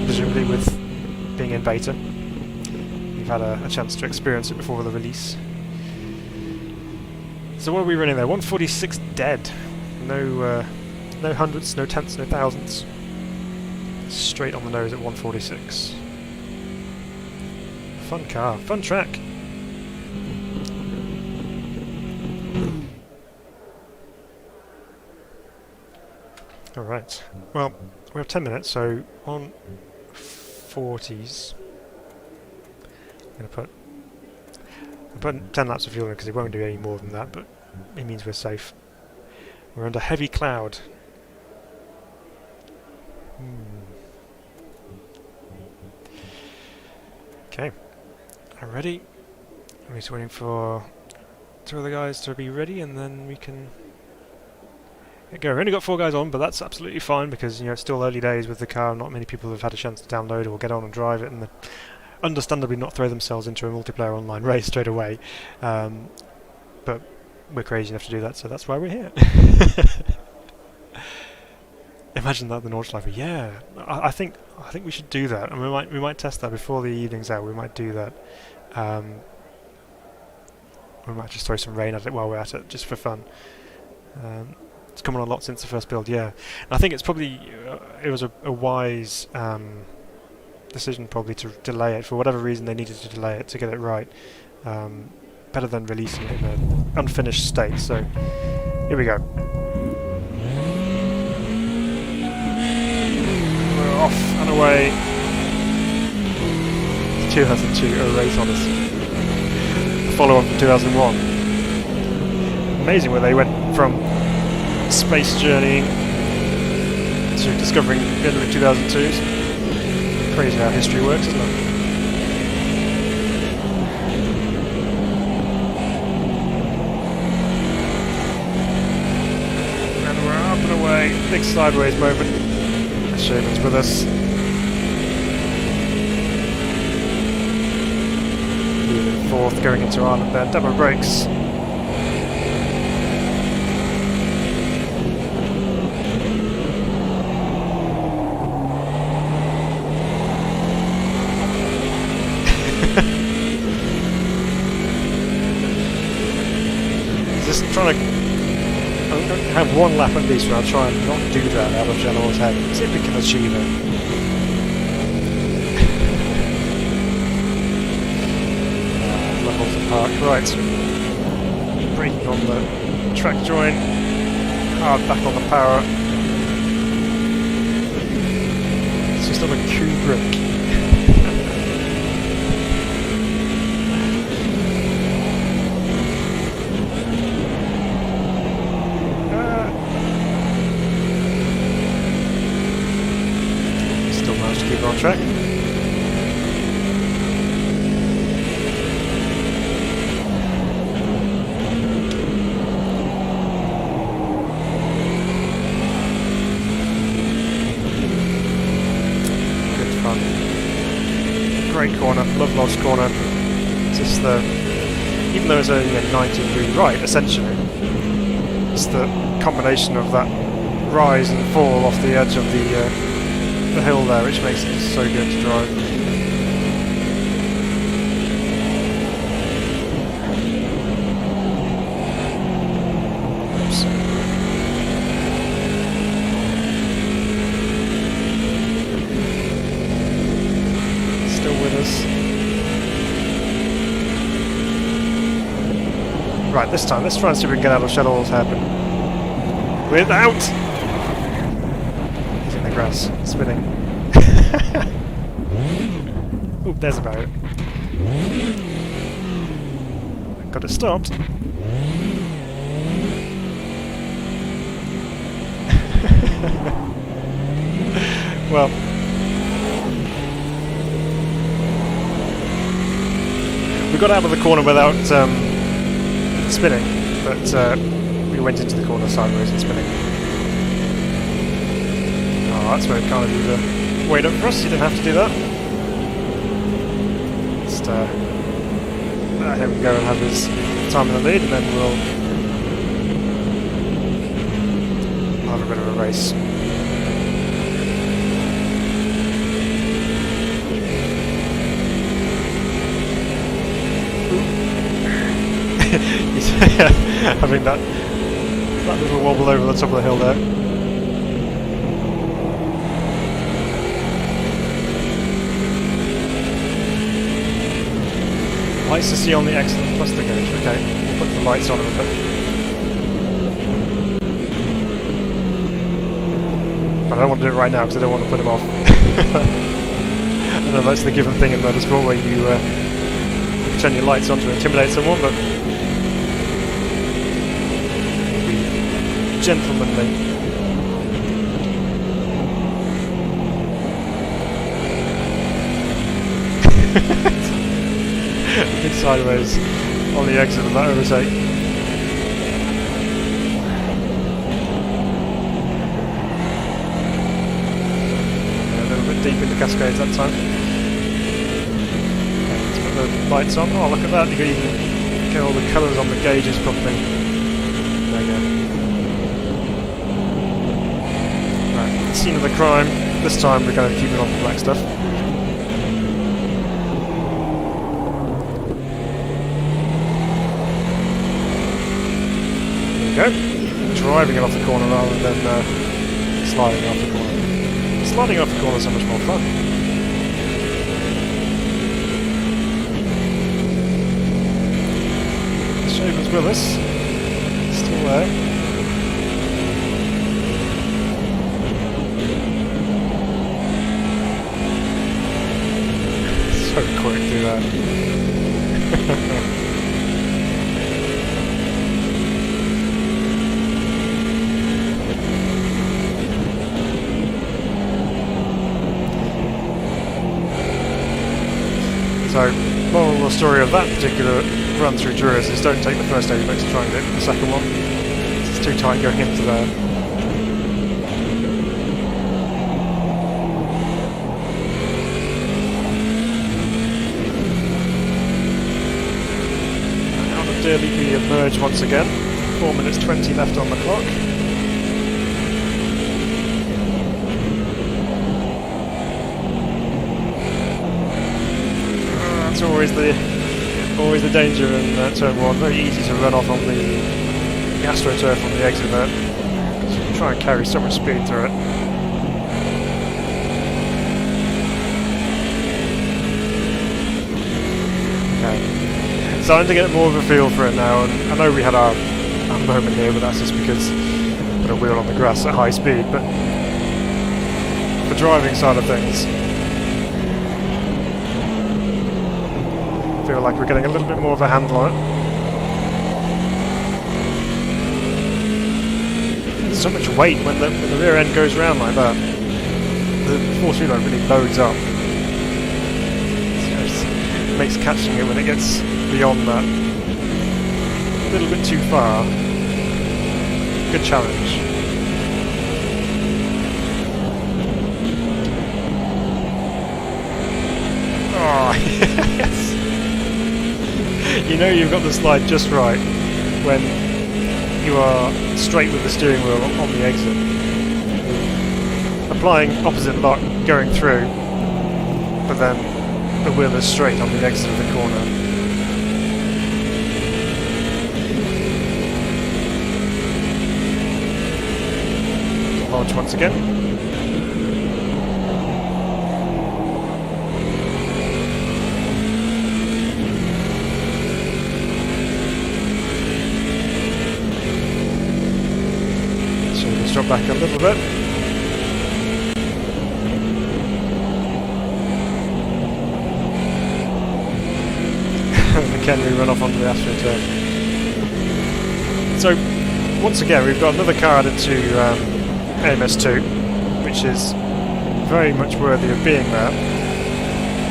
Presumably with being in beta. You've had a chance to experience it before the release. So what are we running there? 146 dead. No hundreds, no tenths, no thousandths. Straight on the nose at 146. Fun car, fun track. Alright, well, we have 10 minutes, so on 40s, I'm going to put 10 laps of fuel in because it won't do any more than that, but it means we're safe. We're under heavy cloud. Okay, I'm ready. I'm just waiting for 2 other guys to be ready, and then we can go. We've only got 4 guys on, but that's absolutely fine because it's still early days with the car. Not many people have had a chance to download or get on and drive it, and understandably not throw themselves into a multiplayer online race straight away. But we're crazy enough to do that, so that's why we're here. Imagine that, the Nordschleife. Yeah, I think we should do that, and we might test that before the evening's out. We might do that. We might just throw some rain at it while we're at it, just for fun. It's come on a lot since the first build, yeah. And I think it's probably it was a wise decision probably to delay it for whatever reason they needed to delay it to get it right. Better than releasing it in an unfinished state. So here we go. We're off and away. 2002, a race on us. Follow-on from 2001. Amazing where they went from space journeying to discovering the end of 2002s. Crazy how history works, isn't it? And we're up and away. Big sideways moment. Shaman's with us. Moving fourth, going into Ireland then. Double brakes. Just trying to have one lap at least where I'll try and not do that out of General's head. See if we can achieve it. Oulton Park, right. Braking on the track join. Hard back on the power. It's just on a Kubrick. On track. Good fun. Great corner, love Lodge corner. Just the, even though it's only a 90-degree right, essentially, it's the combination of that rise and fall off the edge of the hill there, which makes it so good to drive. Right, this time, let's try and see if we can get out of Shadow's hairpin. Without! He's in the grass, spinning. Oop, there's a barrier. Got it stopped. Well. We got out of the corner without spinning, but we went into the corner sideways and spinning. Oh, that's very kind of you to wait up for us. You didn't have to do that. Just let him go and have his time in the lead, and then we'll have a bit of a race. Having that little wobble over the top of the hill there. Lights to see on the excellent cluster gauge. Okay, we'll put the lights on in a bit. But I don't want to do it right now because I don't want to put them off. I know that's the given thing in motorsport where you turn your lights on to intimidate someone, but gentlemanly. Big sideways on the exit of that overtake. Yeah, a little bit deep into Cascades that time. Okay, let's put the lights on. Oh, look at that! You can even get all the colours on the gauges properly. There you go. Scene of the crime. This time we're going to keep it on the black stuff. There we go. Driving it off the corner rather than sliding off the corner. Sliding off the corner is so much more fun. Shaver's with us. Still there. So quick, do that. So, moral of the story of that particular run through Druids is don't take the first apex and try and get the second one. It's too tight going into there. We emerge once again. 4 minutes 20 left on the clock. That's always the danger in turn one. Very easy to run off on the AstroTurf on the exit there. So you try and carry so much speed through it. Starting to get more of a feel for it now, and I know we had our moment here, but that's just because we put a wheel on the grass at high speed, but the driving side of things, I feel like we're getting a little bit more of a handle on it. There's so much weight when the rear end goes round like that. The force wheel really loads up. It makes catching it when it gets beyond that a little bit too far. Good challenge. Oh, You know you've got the slide just right when you are straight with the steering wheel on the exit. Applying opposite lock going through, but then the wheel is straight on the exit of the corner. Launch once again. Drop back a little bit. Again, we run off onto the AstroTurf. So, once again, we've got another car added to AMS2, which is very much worthy of being there.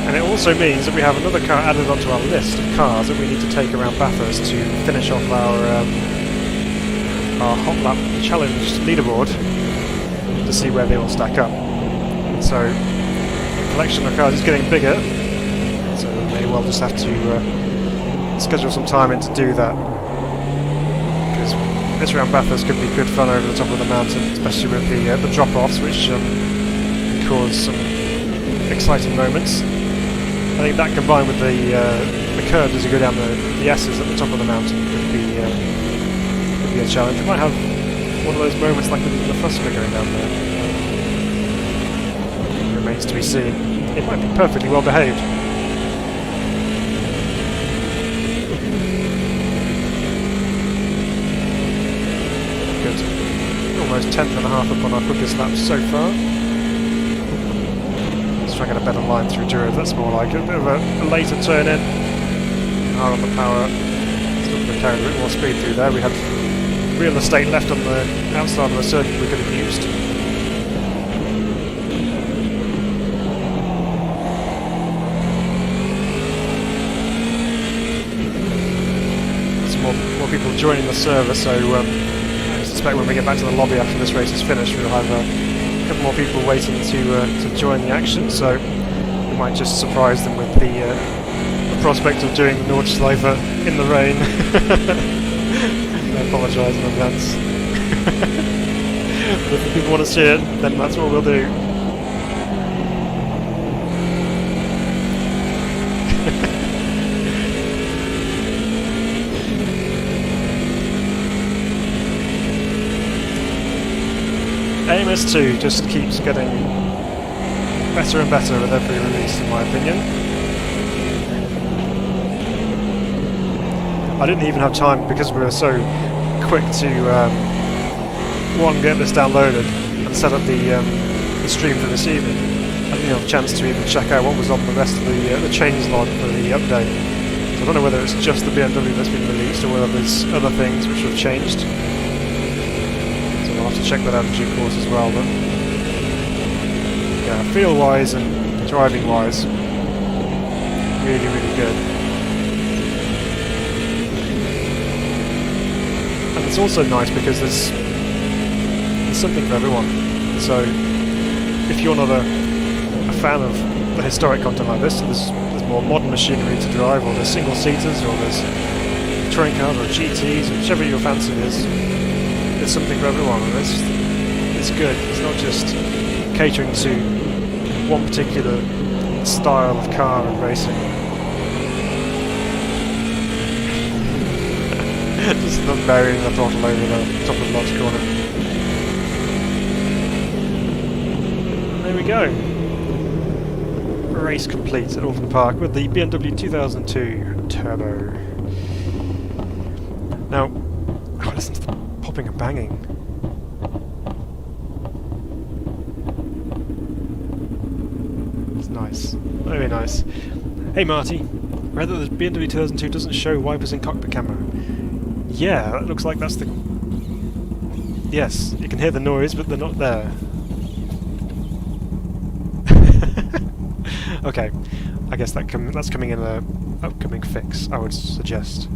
And it also means that we have another car added onto our list of cars that we need to take around Bathurst to finish off our Hot Lap Challenge leaderboard to see where they all stack up. So the collection of cars is getting bigger, so we may well just have to schedule some time in to do that, because this round Bathurst could be good fun over the top of the mountain, especially with the drop-offs, which can cause some exciting moments. I think that combined with the curves as you go down the S's at the top of the mountain could be a challenge. We might have one of those moments like we did in the Frustra going down there. It remains to be seen. It might be perfectly well behaved. Good. Almost 10th and a half up on our quickest laps so far. Let's try and get a better line through Durham. That's more like it. A bit of a later turn in. Hard on the power. Still going to carry a bit more speed through there. We had real estate left on the outside of the circuit we could have used. Some more people joining the server, so I suspect when we get back to the lobby after this race is finished, we'll have a couple more people waiting to join the action, so we might just surprise them with the prospect of doing Nordschleife in the rain. I apologise in advance. But if people want to see it, then that's what we'll do. AMS2 just keeps getting better and better with every release, in my opinion. I didn't even have time, because we were so quick to get this downloaded and set up the stream for this evening. I didn't have a chance to even check out what was on the rest of the change log for the update. So I don't know whether it's just the BMW that's been released or whether there's other things which have changed. So we'll have to check that out in due course as well. But yeah, feel-wise and driving-wise, really, really good. It's also nice because there's something for everyone. So if you're not a fan of the historic content like this, so there's more modern machinery to drive, or there's single seaters, or there's touring cars or GTs, whichever your fancy is, there's something for everyone, and it's good. It's not just catering to one particular style of car and racing. Just not burying the throttle over the top of the lodge corner. There we go. Race complete at Oulton Park with the BMW 2002 Turbo. Now, listen to the popping and banging. It's nice. Very nice. Hey Marty, read that the BMW 2002 doesn't show wipers in cockpit camera. Yeah, that looks like that's the... Yes, you can hear the noise, but they're not there. Okay, I guess that's coming in an upcoming fix, I would suggest.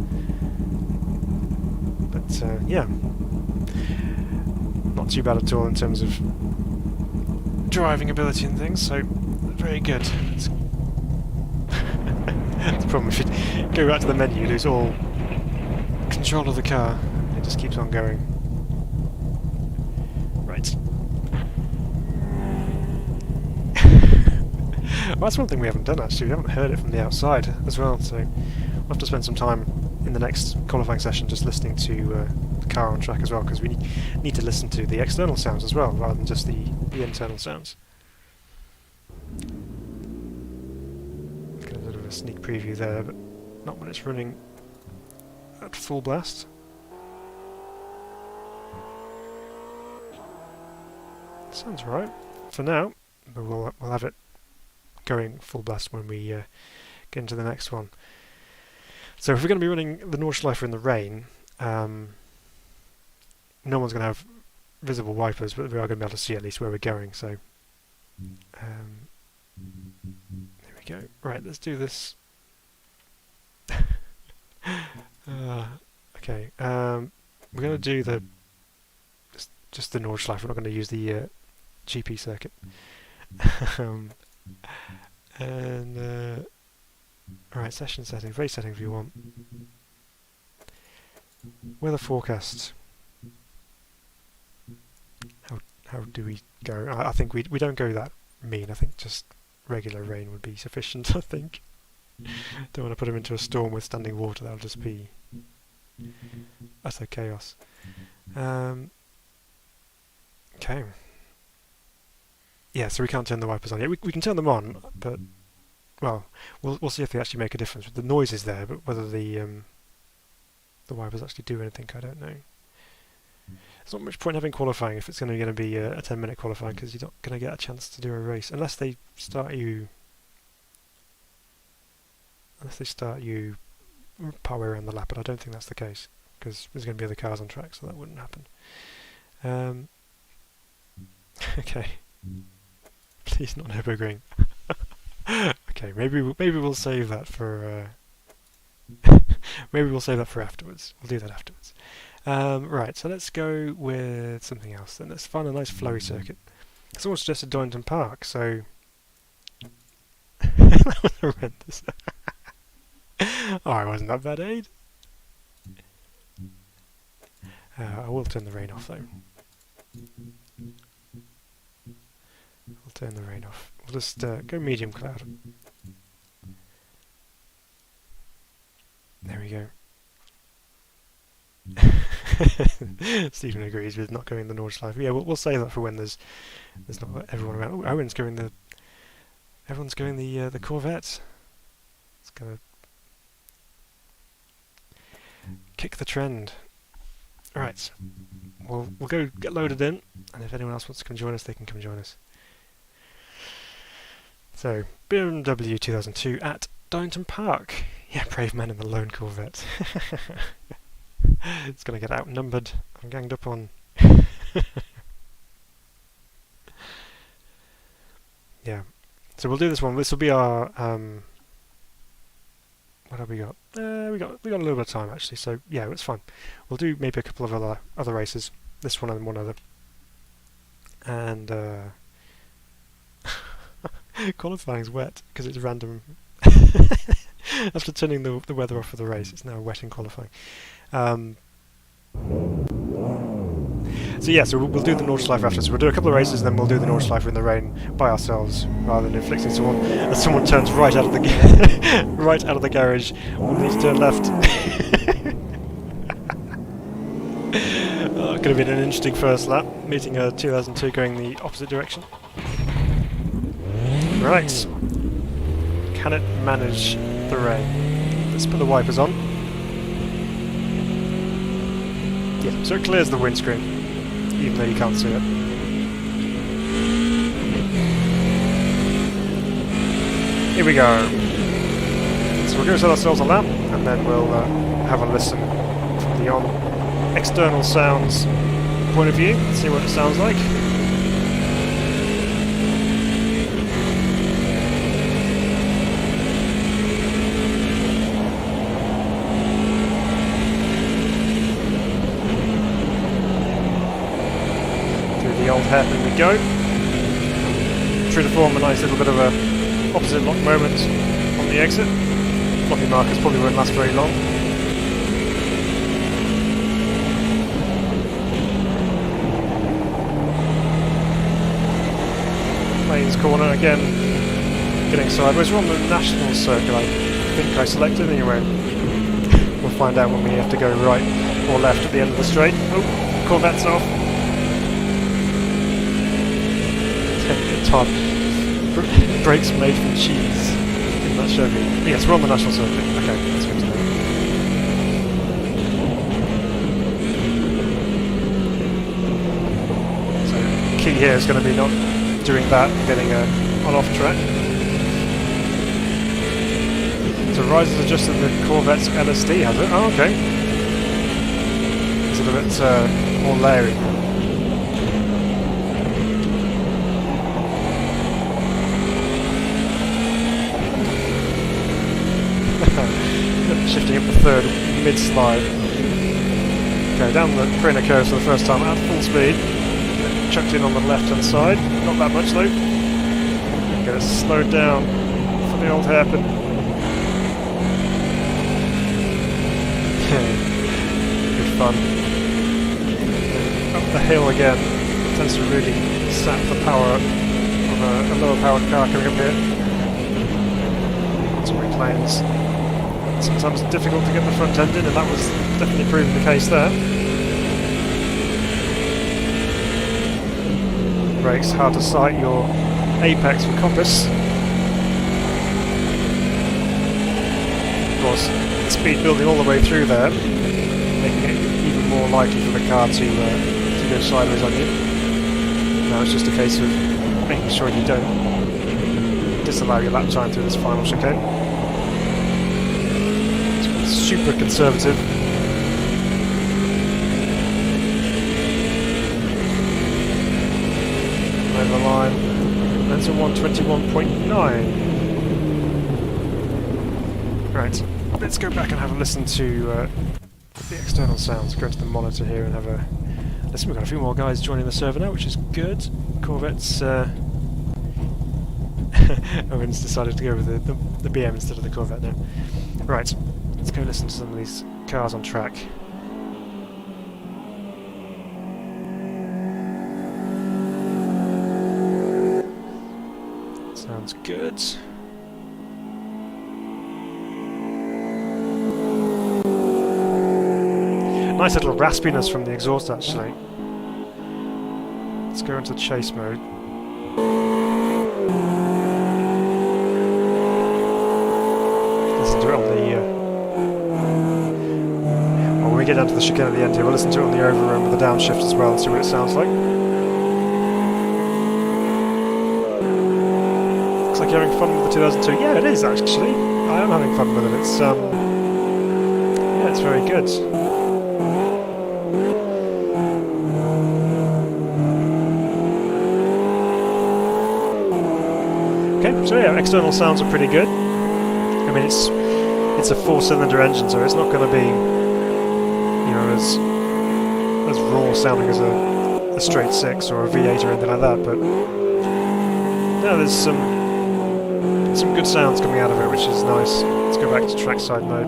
But, yeah. Not too bad at all in terms of driving ability and things, so very good. The problem if you go back to the menu, you lose all control of the car. It just keeps on going. Right. Well, that's one thing we haven't done actually. We haven't heard it from the outside as well, so we'll have to spend some time in the next qualifying session just listening to the car on track as well, because we need to listen to the external sounds as well, rather than just the internal sounds. Get a bit of a sneak preview there, but not when it's running at full blast. Sounds right for now, but we'll have it going full blast when we get into the next one. So if we're going to be running the Nordschleife in the rain, no one's going to have visible wipers, but we are going to be able to see at least where we're going. So there we go. Right, let's do this. Okay, we're going to do just the Nordschleife. We're not going to use the GP circuit. Alright, session settings, race settings if you want. Weather forecast. How do we go? I think we don't go that mean. I think just regular rain would be sufficient, I think. Don't want to put him into a storm with standing water, that'll just be utter chaos. Okay. Yeah, so we can't turn the wipers on yet. We can turn them on, but well, we'll see if they actually make a difference. The noise is there, but whether the wipers actually do anything, I don't know. There's not much point having qualifying if it's going to be a 10-minute qualifying, because you're not going to get a chance to do a race unless they start you partway around the lap. But I don't think that's the case, because there's going to be other cars on track, so that wouldn't happen. Okay. Please not Nurburgring. Okay, maybe we'll save that for maybe we'll save that for afterwards. We'll do that afterwards. Right, so let's go with something else then. Let's find a nice flowy circuit. Someone suggested Oulton Park, so that was horrendous. Oh, it wasn't that bad, Aid. I will turn the rain off though. We'll turn the rain off. We'll just go medium cloud. There we go. Stephen agrees with not going the Nordschleife. Yeah, we'll save that for when there's not everyone around. Oh, everyone's going the Corvette. It's gonna kick the trend. Right, we'll go get loaded in, and if anyone else wants to come join us, they can come join us. So, BMW 2002 at Oulton Park. Yeah, brave man in the lone Corvette. It's going to get outnumbered and ganged up on. Yeah, so we'll do this one. This will be our what have we got? We got a little bit of time actually. So yeah, it's fine. We'll do maybe a couple of other races. This one and one other. And qualifying's wet because it's random. After turning the weather off for the race, it's now wet in qualifying. So yeah, so we'll do the Nordschleife after. So we'll do a couple of races, and then we'll do the Nordschleife in the rain by ourselves, rather than inflicting someone. As someone turns right out of the right out of the garage, we'll need to turn left. Could have been an interesting first lap, meeting a 2002 going the opposite direction. Right, can it manage the rain? Let's put the wipers on. Yeah, so it clears the windscreen, even though you can't see it. Here we go. So we're going to set ourselves a lap, and then we'll have a listen from the external sounds point of view, see what it sounds like. The old hairpin we go. True to form, a nice little bit of a opposite lock moment on the exit. floppy markers probably won't last very long. Lanes corner again, getting sideways. We're on the national circuit, I think I selected anyway. We'll find out when we have to go right or left at the end of the straight. Oh, Corvette's off. Good time. Brakes made from cheese. Didn't that show me? Yes, we're on the national circuit. Okay, that's good to know. So, key here is going to be not doing that and getting on off track. So Reiza's adjusted the Corvette's LSD, has it? Oh, okay. It's a little bit more layering. Shifting up the third mid-slide. Okay, down the Prina curve for the first time at full speed. Chucked in on the left-hand side. Not that much though. Get it slowed down for the old hairpin. Good fun. Up the hill again. Tends to really sap the power of a lower powered car coming up here. Some reclines. Sometimes difficult to get the front end in, and that was definitely proving the case there. Brakes, hard to sight your apex for compass. Of course, speed building all the way through there, making it even more likely for the car to go sideways on you. Now it's just a case of making sure you don't disallow your lap time through this final chicane. Super conservative. Over the line. That's a 121.9. Right, let's go back and have a listen to the external sounds. Go to the monitor here and have a listen. We've got a few more guys joining the server now, which is good. Corvette's Owen's decided to go with the BM instead of the Corvette now. Right. Let's go listen to some of these cars on track. Sounds good. Nice little raspiness from the exhaust actually. Let's go into chase mode. Listen to it on the when we get down to the chicane at the end here, we'll listen to it on the overrun with the downshift as well and see what it sounds like. Looks like you're having fun with the 2002. Yeah, it is actually. I am having fun with it. It's yeah, it's very good. Okay, so yeah, external sounds are pretty good. I mean, it's a 4-cylinder engine, so it's not going to be as raw sounding as a straight 6 or a V8 or anything like that, but yeah, there's some good sounds coming out of it, which is nice. Let's go back to trackside mode.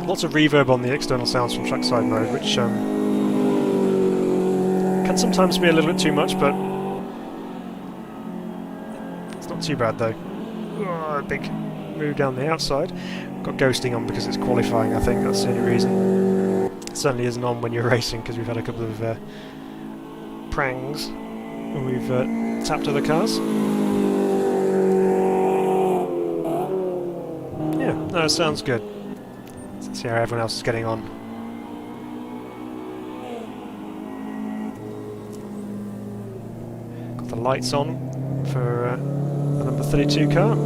Lots of reverb on the external sounds from trackside mode, which can sometimes be a little bit too much, but it's not too bad though. Oh, a big move down the outside. Got ghosting on because it's qualifying, I think that's the only reason. It certainly isn't on when you're racing, because we've had a couple of prangs when we've tapped other cars. Yeah, no, it sounds good. Let's see how everyone else is getting on. Got the lights on for the number 32 car.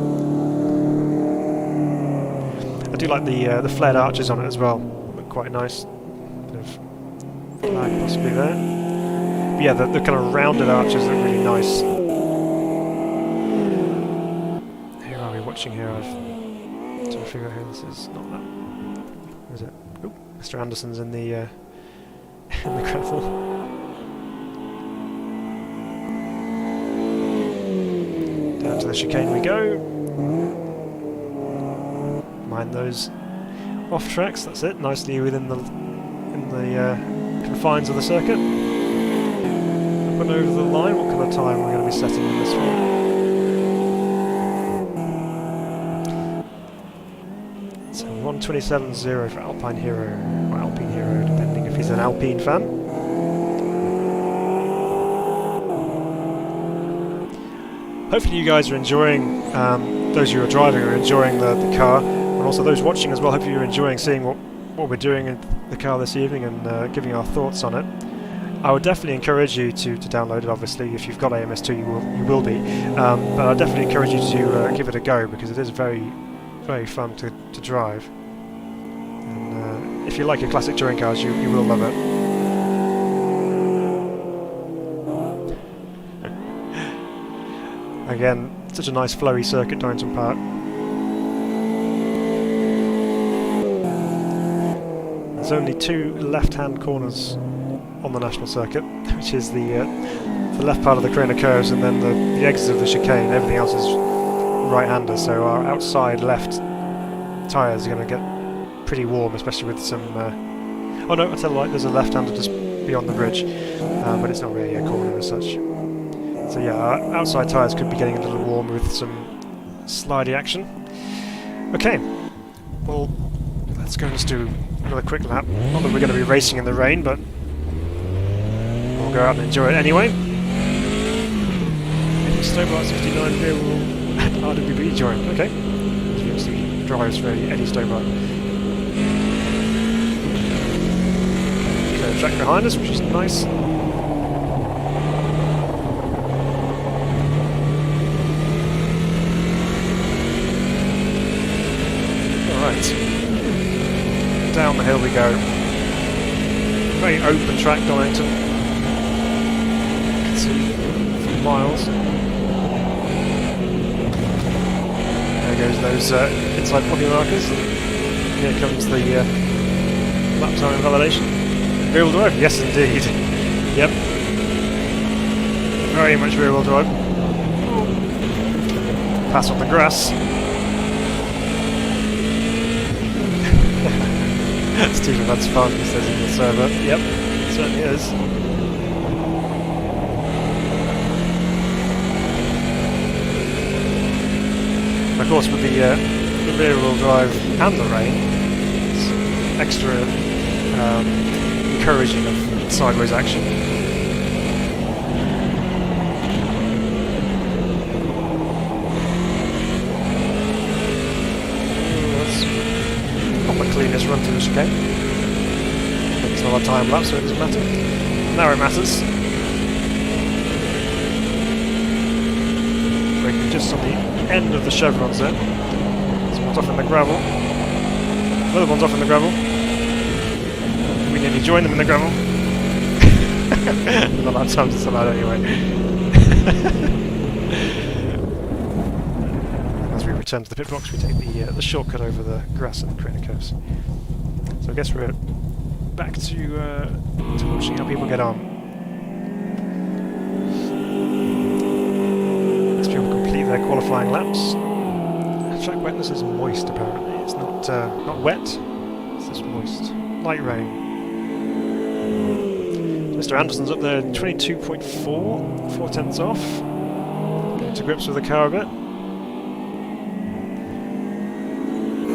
I do like the flared arches on it as well. Look quite nice. Bit of flag possibly there. But yeah, the kind of rounded arches look really nice. Who are we watching here? I've trying to figure out who this is. Not that. Who is it? Oh, Mr. Anderson's in the in the gravel. Down to the chicane we go. mind those off tracks. That's it, nicely within the confines of the circuit. Up and over the line. What kind of time we're going to be setting in this one? So 1:27.0 for Alpine Hero, or Alpine Hero, depending if he's an Alpine fan. Hopefully you guys are enjoying, those who are driving are enjoying the car, and also those watching as well. Hopefully you're enjoying seeing what we're doing in the car this evening and giving our thoughts on it. I would definitely encourage you to download it. Obviously, if you've got AMS2, you will be. But I definitely encourage you to give it a go, because it is very, very fun to drive. And if you like your classic touring cars, you will love it. Again, such a nice flowy circuit, Oulton Park. There's only 2 left-hand corners on the national circuit, which is the left part of the corner curves and then the exit of the chicane. Everything else is right-hander, so our outside left tyres are going to get pretty warm, especially with some... oh no, I tell you what, there's a left-hander just beyond the bridge, but it's not really a corner as such. So yeah, our outside tyres could be getting a little warm with some slidey action. Okay, well, let's go and just do another quick lap. Not that we're going to be racing in the rain, but we'll go out and enjoy it anyway. Stobart 69 rear wheel RWB joint. Okay, as you can see, drives for Eddie Stobart. Okay, track behind us, which is nice. Alright, down the hill we go. Very open track, Donington. You can see for miles. There goes those inside body markers. Here comes the lap time invalidation. Rear wheel drive? Yes, indeed. Yep. Very much rear wheel drive. Pass on the grass. Stephen, that's fun, he says in the server. Yep, it certainly is. Of course, with the rear-wheel drive and the rain, it's extra encouraging of sideways action. Cleanest run through the chicane. It's not a time lapse, so it doesn't matter. Now it matters. Braking just on the end of the chevrons there. Someone's off in the gravel. Another one's off in the gravel. We nearly joined them in the gravel. Not that times it's allowed anyway. Return to the pit box, we take the shortcut over the grass and the crater curves. So I guess we're back to watching how people get on. As people complete their qualifying laps. Track wetness is moist apparently. It's not wet. It's just moist. Light rain. Mr. Anderson's up there, 22.4, 4/10 off. Getting to grips with the car a bit.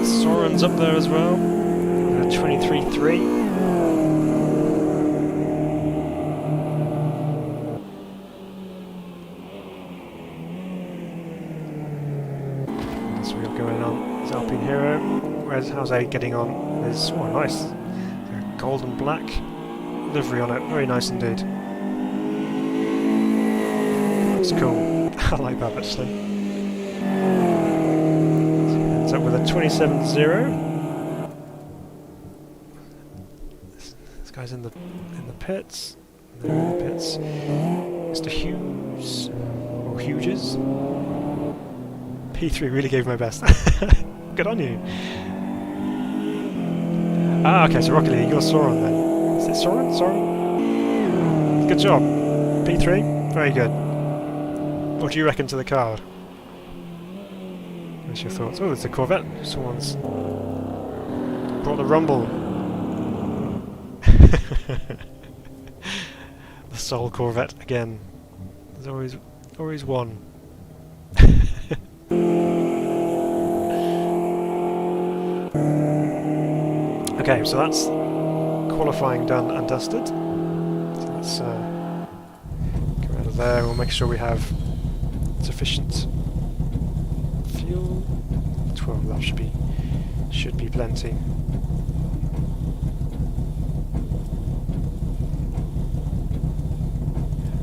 Soren's up there as well, 23.3. So we're going on. It's Alpine Hero. How's A getting on? There's nice. Gold and black livery on it. Very nice indeed. It's cool. I like that actually. Up with a 27.0. This guy's in the pits. There in the pits. Mr. Hughes or Hughes. P3 really gave my best. Good on you. Ah, okay. So Rocket League, you're Soren then. Is it Soren? Soren. Good job. P3. Very good. What do you reckon to the card? What's your thoughts? Oh, there's a Corvette. Someone's brought the rumble. The Soul Corvette again. There's always one. Okay, so that's qualifying done and dusted. So let's go out of there. We'll make sure we have sufficient fuel. 12, that should be plenty.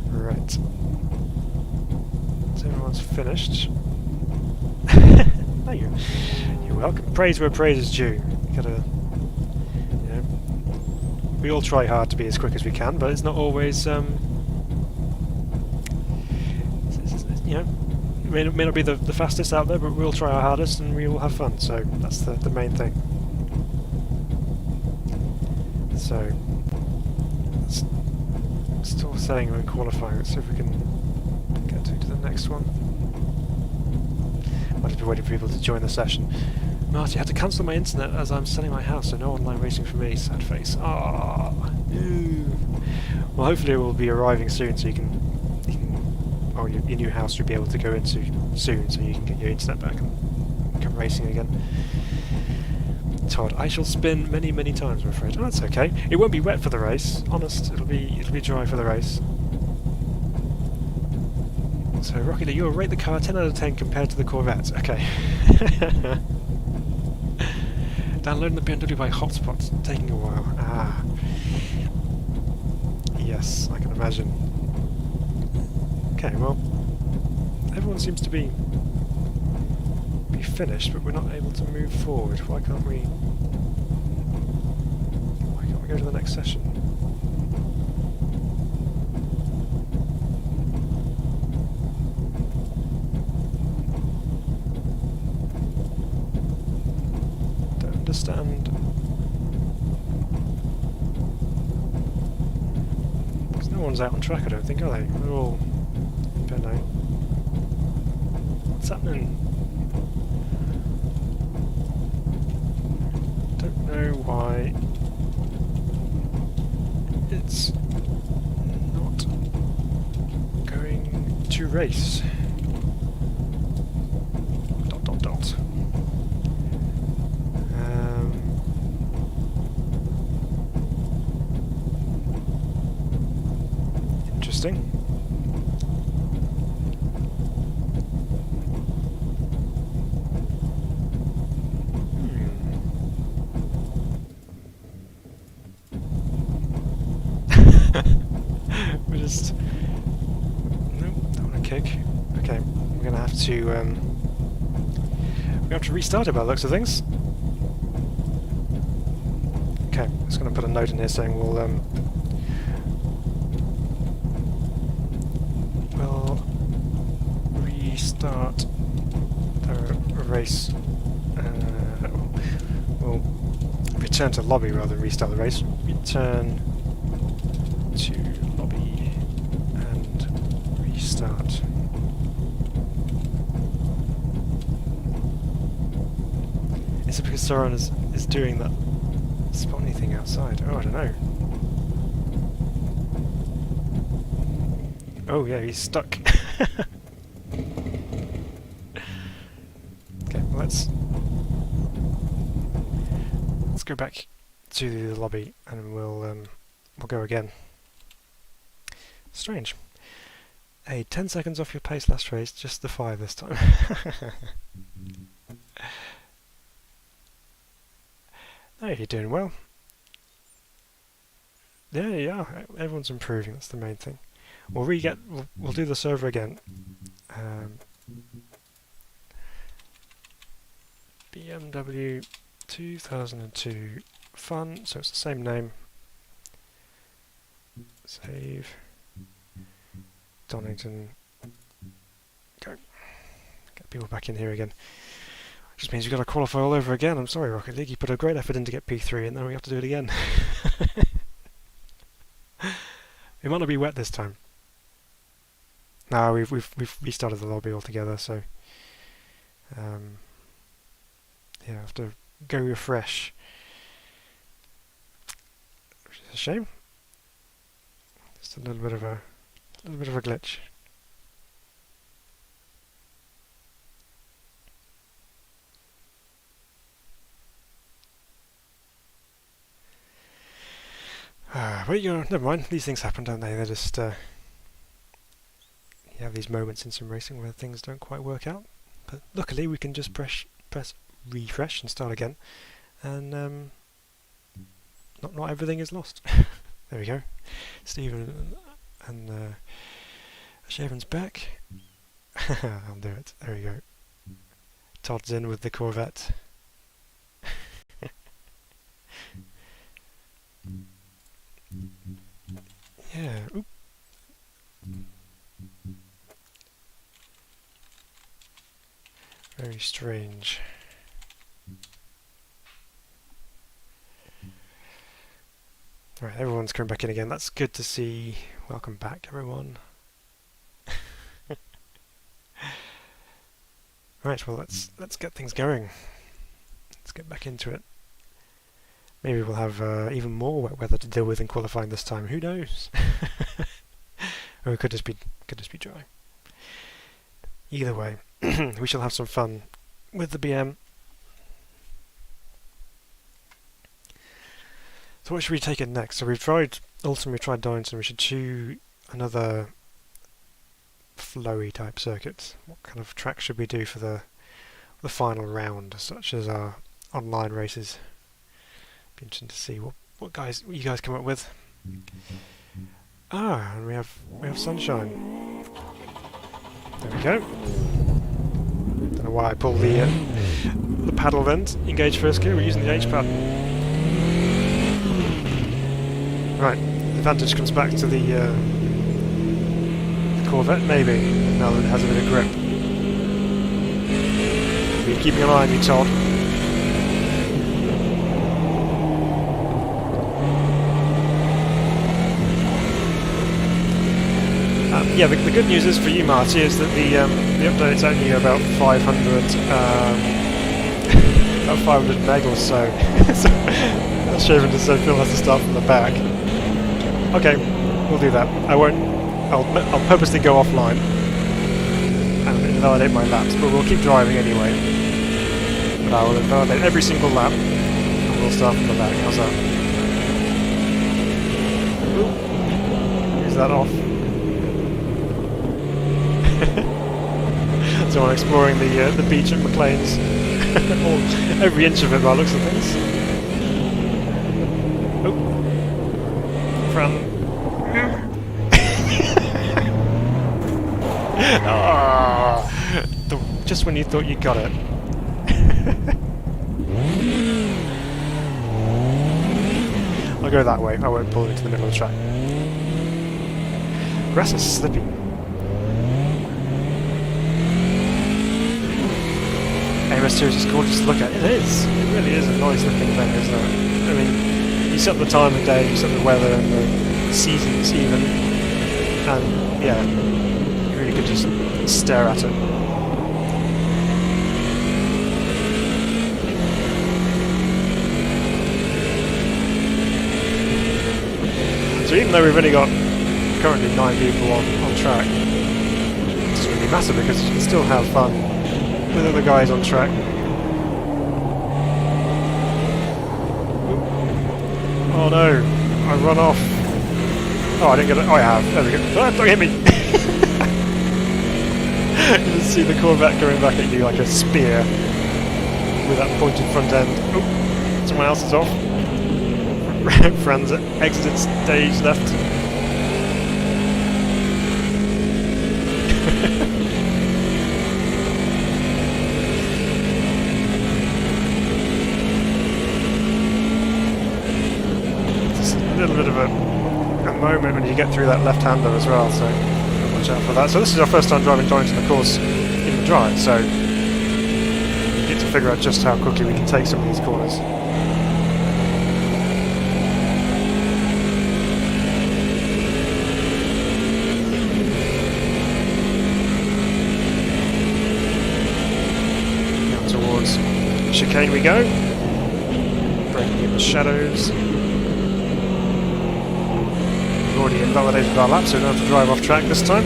Right. So everyone's finished. Oh, you're welcome. Praise where praise is due. You gotta, you know, we all try hard to be as quick as we can, but it's not always, you know, it may not be the fastest out there, but we'll try our hardest and we will have fun. So that's the main thing. So still saying we're in qualifying. Let's see if we can get to the next one. Might just be waiting for people to join the session. Marty, I had to cancel my internet as I'm selling my house, so no online racing for me. Sad face. Ah, no. Well, hopefully it will be arriving soon, so you can or your new house you'll be able to go into soon, so you can get your internet back and come racing again. Todd, I shall spin many, many times, I'm afraid. Oh, that's okay. It won't be wet for the race. Honest, it'll be dry for the race. So, Rocky Lee, you'll rate the car 10 out of 10 compared to the Corvette. Okay. Downloading the BMW by hotspot, taking a while. Ah. Yes, I can imagine. Okay, well, everyone seems to be finished, but we're not able to move forward. Why can't we go to the next session? Don't understand. Because no one's out on track, I don't think, are they? They're all in pen now. What's happening? Don't know why it's not going to race. Dot dot dot. Interesting. We're just... Nope, don't want to kick. Okay, we're going to have to... we have to restart it by the looks of things. Okay, I'm just going to put a note in here saying we'll restart the race. We'll return to lobby rather than restart the race. Return to lobby and restart. Is it because Sauron is doing that spawny thing outside? Oh, I don't know. Oh yeah, he's stuck. Okay, well, let's go back to the lobby and we'll go again. Strange. Hey, 10 seconds off your pace last race, just the 5 this time. No, you're doing well. Yeah, everyone's improving, that's the main thing. We'll do the server again. BMW 2002 Fun, so it's the same name. Save. Donington. Go. Get people back in here again. Just means we've got to qualify all over again. I'm sorry, Rocket League. You put a great effort in to get P3 and then we have to do it again. It might not be wet this time. No, we've restarted the lobby altogether, so Yeah, I have to go refresh. Which is a shame. Just a little bit of a glitch. But never mind. These things happen, don't they? They're just you have these moments in sim racing where things don't quite work out. But luckily, we can just press refresh and start again, and not everything is lost. There we go. Stephen and Shaven's back. I'll do it. There we go. Todd's in with the Corvette. Yeah. Oop. Very strange. Right, everyone's coming back in again. That's good to see. Welcome back, everyone. Right, well, let's get things going. Let's get back into it. Maybe we'll have even more wet weather to deal with in qualifying this time. Who knows? Or it could just be dry. Either way, we shall have some fun with the BM. So what should we take it next? So we've tried Oulton, we've tried Donington. We should choose another flowy type circuit. What kind of track should we do for the final round, such as our online races? Be interesting to see what you guys come up with. Ah, and we have sunshine. There we go. Don't know why I pulled the paddle then. Engage first gear. We're using the H pad. Right, advantage comes back to the Corvette, maybe, now that it has a bit of grip. Be keeping an eye on you, Todd. Yeah, the good news is for you, Marty, is that the update's only about 500 meg or so. So that's Shaven just said Phil has to start from the back. Okay, we'll do that. I'll purposely go offline and invalidate my laps, but we'll keep driving anyway. But I will invalidate every single lap and we'll start from the back. How's that? Is that off? So I'm exploring the beach at McLean's. Every inch of it by the looks of things. Oh. Fran. Just when you thought you got it. I'll go that way. I won't pull into the middle of the track. Grass is slippy. AMS Series is gorgeous to look at. It is. It really is a nice looking thing, isn't it? I mean, you set the time of day, you set the weather and the seasons even, and yeah, you really could just stare at it. So even though we've only got currently 9 people on track, it doesn't really matter because you can still have fun with other guys on track. Oh no, I run off. Oh, I didn't get it. Oh, I have. There we go. Don't hit me! You can see the Corvette going back at you like a spear with that pointed front end. Oh, someone else is off. Fran's exited stage left. Little bit of a moment when you get through that left-hander as well, so watch out for that. So this is our first time driving Donington, of course, in the dry, so we need to figure out just how quickly we can take some of these corners. Now towards the chicane we go. Breaking in the shadows. We've already invalidated our lap, so we don't have to drive off track this time.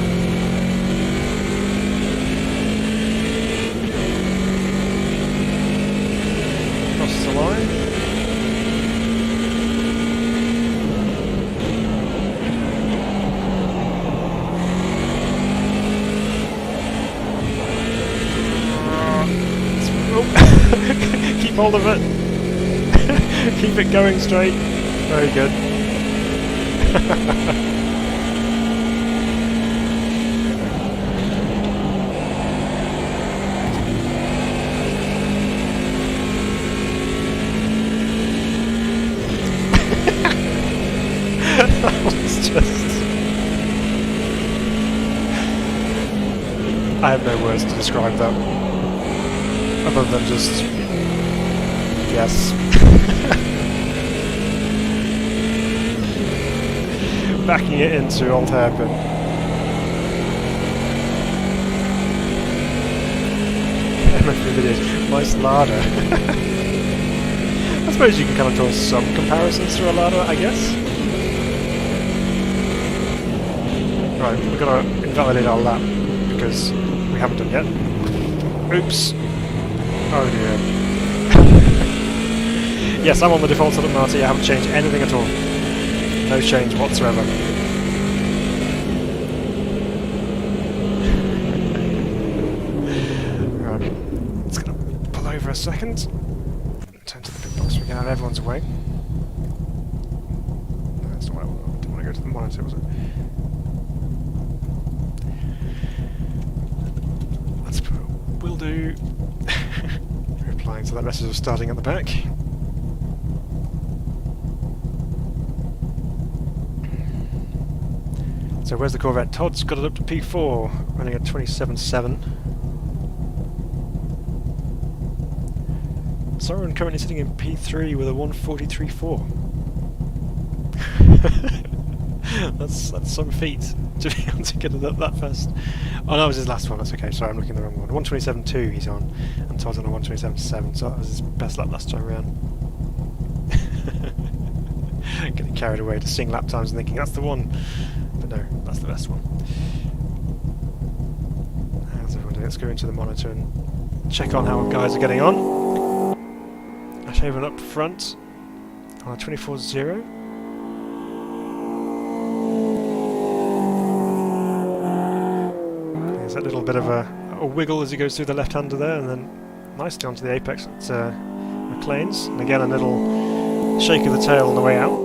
Across the line. Keep hold of it. Keep it going straight. Very good. That was just... I have no words to describe that. Other than just... yes. Backing it into old hairpin. MFB videos. Nice Lada. I suppose you can kind of draw some comparisons to a Lada, I guess. Right, we're gonna invalidate our lap because we haven't done yet. Oops. Oh dear. Yes, I'm on the default setup, Marty. I haven't changed anything at all. No change whatsoever. Right. It's gonna pull over a second. Turn to the big box so we can have everyone's away. No, that's not what I didn't want to go to the monitor, was it? Let's put will do. Replying to that message of starting at the back. So where's the Corvette? Todd's got it up to P4, running at 27.7. Someone currently sitting in P3 with a 1:43.4. that's some feat to be able to get it up that fast. Oh no, it was his last one, that's okay, sorry, I'm looking at the wrong one. 1:27.2 he's on, and Todd's on a 1:27.7, so that was his best lap last time around. Getting carried away to sing lap times and thinking that's the one. But no, that's the best one. How's everyone doing? Let's go into the monitor and check on how guys are getting on. Ashaven up front on a 24.0. There's that little bit of a wiggle as he goes through the left-hander there, and then nicely onto the apex at McLean's. And again a little shake of the tail on the way out.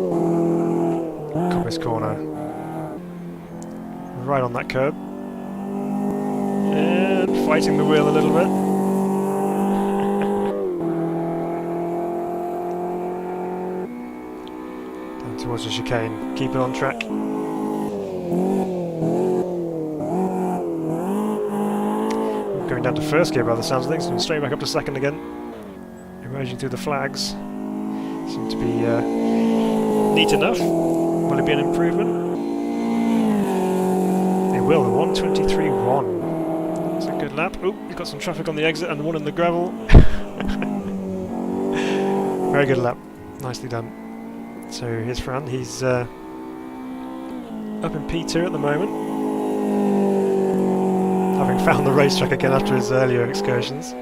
Coppice corner. Right on that curb. And fighting the wheel a little bit. Down towards the chicane. Keep it on track. Going down to first gear by the sounds of things, and straight back up to second again. Emerging through the flags. Seem to be neat enough. Will it be an improvement? Will, 1:23.1. It's a good lap. Oh, you've got some traffic on the exit and one in the gravel. Very good lap. Nicely done. So here's Fran. He's up in P2 at the moment. Having found the racetrack again after his earlier excursions.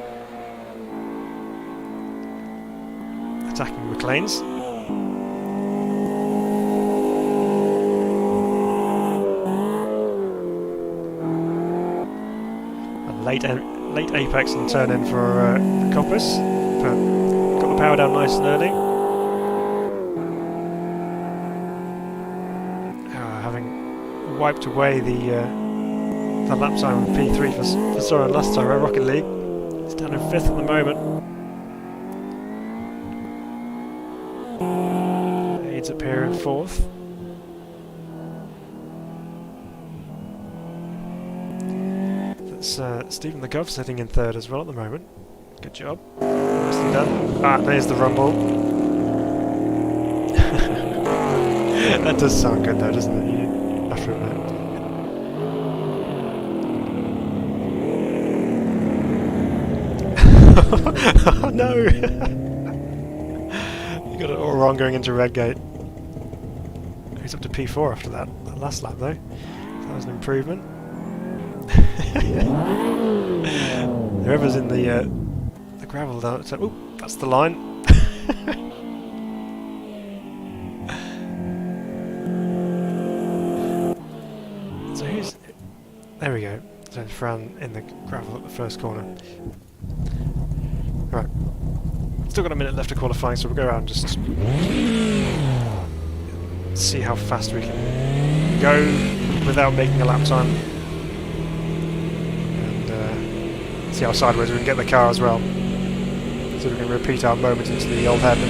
Attacking McLean's. Late apex and turn in for Coppice, but got the power down nice and early. Having wiped away the lap time on P3 for Soren last time at Rocket League. He's down in 5th at the moment. Aids up here in 4th. Stephen the Gov sitting in 3rd as well at the moment. Good job. Nicely done. Ah, there's the rumble. That does sound good though, doesn't it? After a minute. No! You got it all wrong going into Redgate. He's up to P4 after that last lap though. That was an improvement. Whoever's in the gravel down at oh, that's the line. So who's... There we go. So Fran in the gravel at the first corner. Right. Still got a minute left of qualifying, so we'll go around and just see how fast we can go without making a lap time. And see how sideways we can get the car as well. So we can repeat our moment into the old hairpin.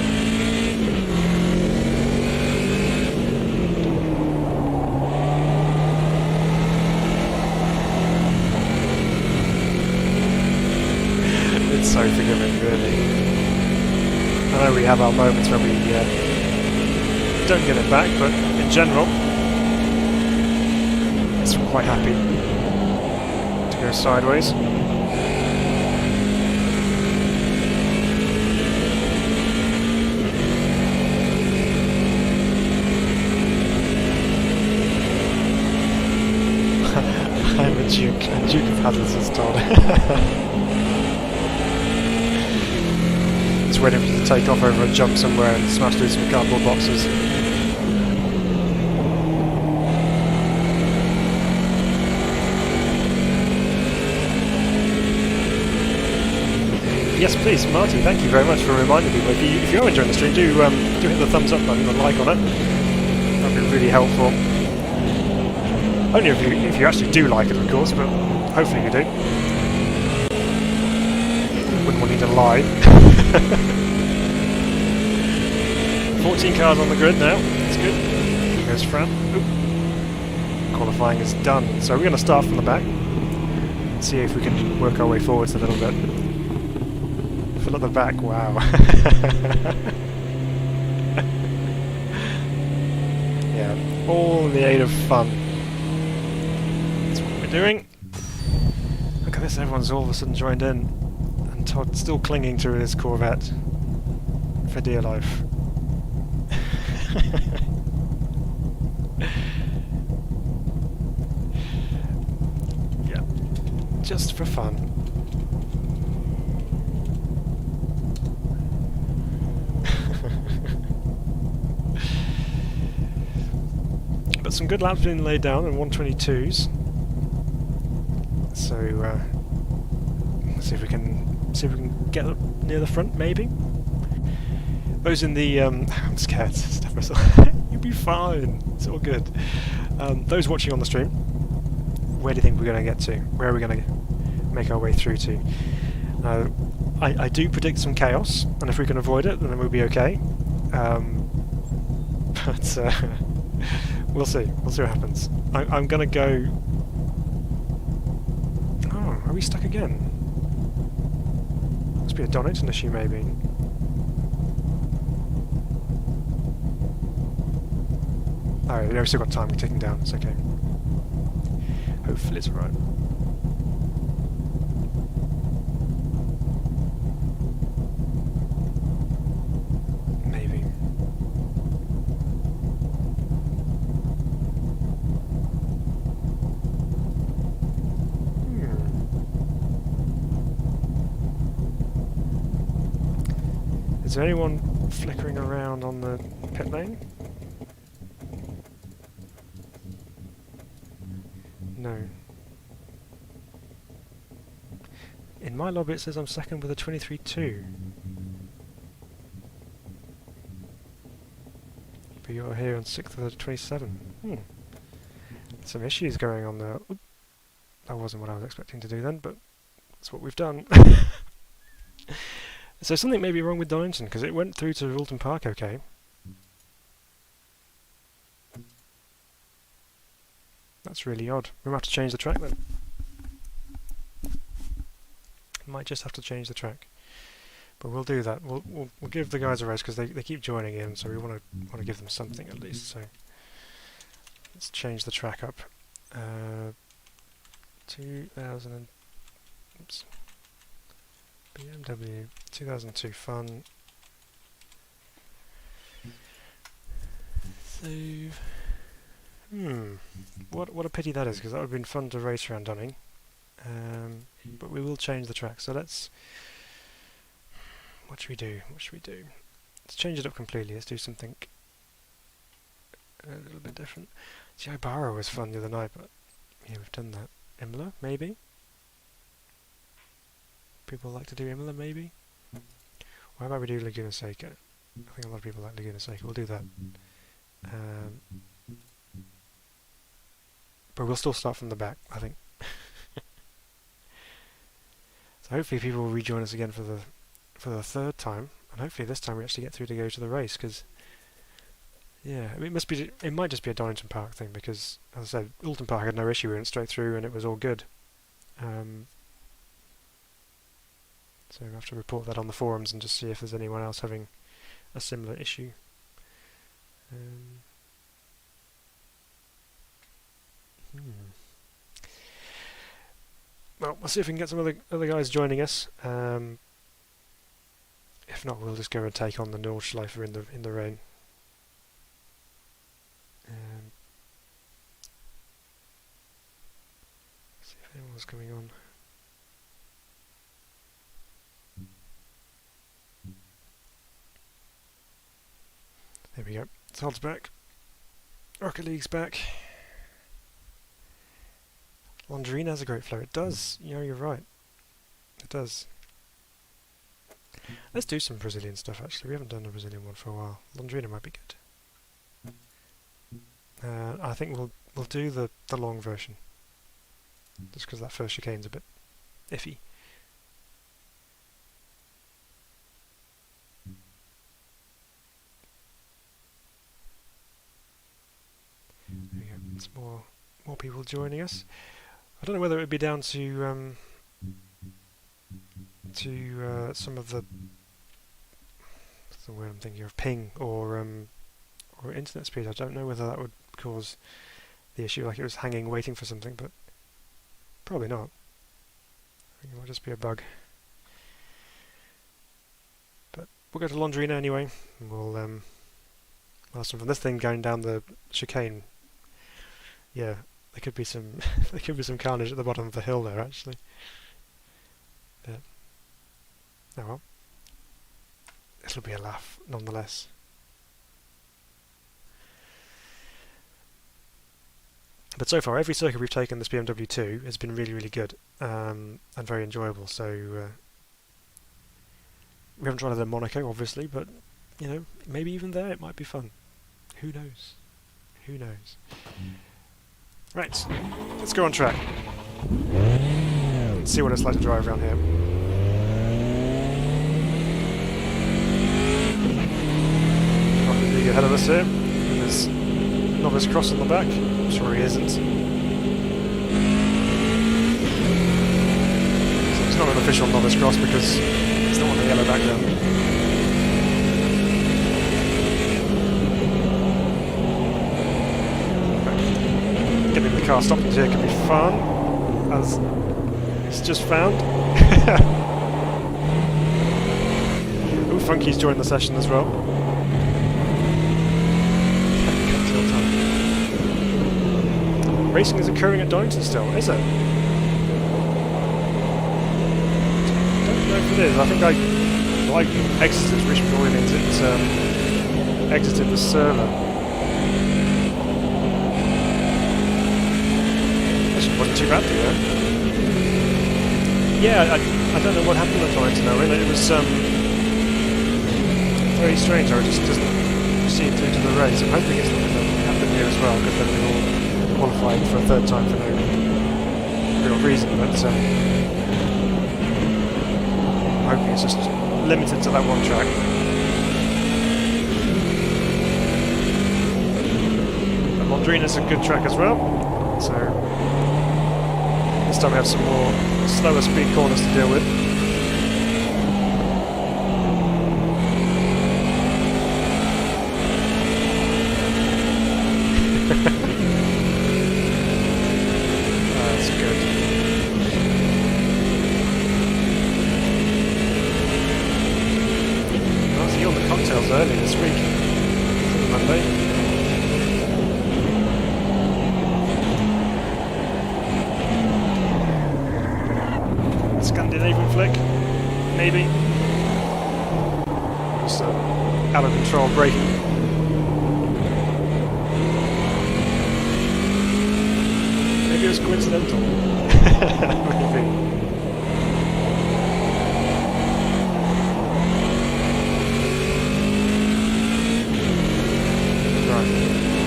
It's so forgiving, really. I know we have our moments when we don't get it back, but in general, it's quite happy to go sideways. I'm a Duke of Haddles is told. Just waiting for you to take off over a jump somewhere and smash through some cardboard boxes. Yes, please, Marty. Thank you very much for reminding people. If you are enjoying the stream, do hit the thumbs up button and like on it. That'd be really helpful. Only if you actually do like it, of course, but hopefully you do. Wouldn't want you to lie. 14 cars on the grid now. That's good. There's Fran. Oop. Qualifying is done. So we're going to start from the back. See if we can work our way forwards a little bit. Fill at the back. Wow. Yeah. All in the aid of fun. Doing. Look at this, everyone's all of a sudden joined in, and Todd's still clinging to his Corvette for dear life. Yeah, just for fun. But some good laps being laid down in 122s. So let's see if we can get up near the front, maybe. Those in the I'm scared to stuff myself. You'll be fine. It's all good. Those watching on the stream, where do you think we're going to get to? Where are we going to make our way through to? I do predict some chaos, and if we can avoid it, then we'll be okay. But we'll see. We'll see what happens. I'm going to go. Are we stuck again? Must be a Donington issue, maybe. Alright, we've still got time, we're ticking down, it's okay. Hopefully it's alright. Maybe. Is there anyone flickering around on the pit lane? No. In my lobby it says I'm second with a 23.2. But you're here on 6th with a 27. Some issues going on there. Oop. That wasn't what I was expecting to do then, but that's what we've done. So something may be wrong with Donington, because it went through to Oulton Park okay. That's really odd. We might have to change the track then. Might just have to change the track. But we'll do that. We'll give the guys a rest, because they keep joining in, so we want to give them something at least. So let's change the track up. 2000 and... Oops. BMW 2002 fun. Save. What a pity that is, because that would have been fun to race around Dunning. But we will change the track, so let's... What should we do? Let's change it up completely. Let's do something a little bit different. See, Ibara was fun the other night, but yeah, we've done that. Imola, maybe? People like to do Imola, maybe? Why about we do Laguna Seca? I think a lot of people like Laguna Seca. We'll do that. But we'll still start from the back, I think. So hopefully people will rejoin us again for the third time, and hopefully this time we actually get through to go to the race, because yeah, I mean, it might just be a Donington Park thing, because as I said, Oulton Park had no issue, we went straight through and it was all good. So we'll have to report that on the forums and just see if there's anyone else having a similar issue. Well, we'll see if we can get some other guys joining us. If not, we'll just go and take on the Nordschleife in the rain. See if anyone's coming on. There we go. Todd's back. Rocket League's back. Londrina has a great flow. It does. You know, you're right. It does. Let's do some Brazilian stuff, actually. We haven't done a Brazilian one for a while. Londrina might be good. I think we'll do the long version. Just because that first chicane's a bit iffy. There we go. It's more people joining us. I don't know whether it would be down to some of the what's the word I'm thinking of, ping or internet speed. I don't know whether that would cause the issue, like it was hanging waiting for something, but probably not. I think it might just be a bug. But we'll go to Londrina anyway, and we'll have some fun. This thing going down the chicane, yeah, there could be some there could be some carnage at the bottom of the hill there, actually. But oh well, it'll be a laugh nonetheless. But so far, every circuit we've taken this BMW 2 has been really, really good and very enjoyable. So we haven't tried it in Monaco, obviously, but you know, maybe even there it might be fun. Who knows? Who knows? Right, let's go on track. Let's see what it's like to drive around here. Rocket League ahead of us here. There's Novice Cross on the back. I'm sure he isn't. So it's not an official Novice Cross because it's not on the yellow background. Getting the car stopped here could be fun, as it's just found. Ooh, Funky's joined the session as well. Racing is occurring at Donington still, is it? I don't know if it is. I think I exited Richmond Oil means it exited the server. Actually, wasn't too bad though. Yeah, I don't know what happened at Donington. It was very strange. I just doesn't see it through to the race. I'm hoping it's not going to happen here as well, because then we all qualifying for a third time for no real reason, but I'm hoping it's just limited to that one track. But Londrina's a good track as well, so this time we have some more slower speed corners to deal with. miles early this week. Monday. Scandinavian flick, maybe. Just out of control braking. Maybe it was coincidental. Maybe.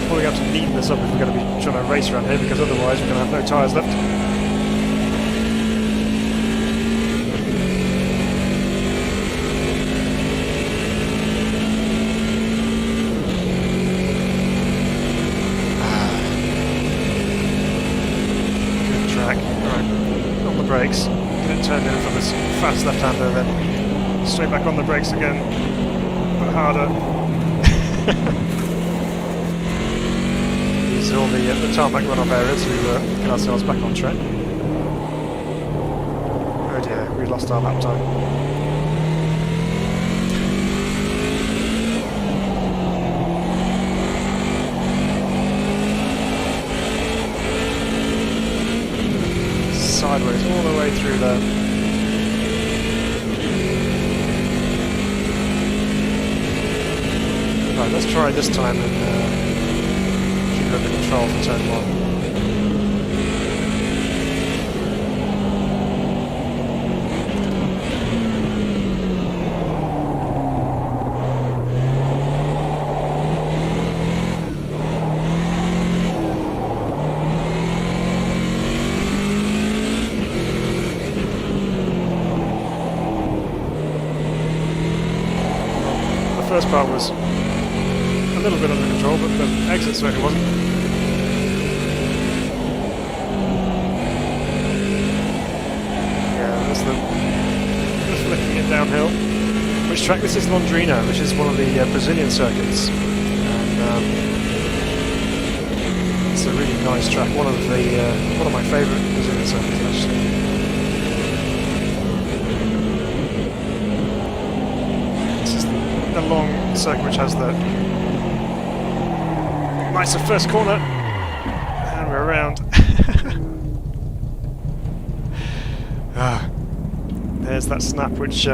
Probably have to neaten this up if we're going to be trying to race around here, because otherwise we're going to have no tyres left. Good track. Right, on the brakes. Get it turned in for this fast left-hander, then straight back on the brakes again, but harder. All the tarmac runoff area to get ourselves back on track. Oh dear, we lost our lap time. Sideways all the way through there. Right, let's try this time and under control for turn 1. The first part was a little bit under control, but the exit certainly wasn't. Flicking it downhill. Which track? This is Londrina, which is one of the Brazilian circuits, and it's a really nice track. One of my favourite Brazilian circuits, actually. This is the long circuit which has the nicer first corner, and we're around. There's that snap which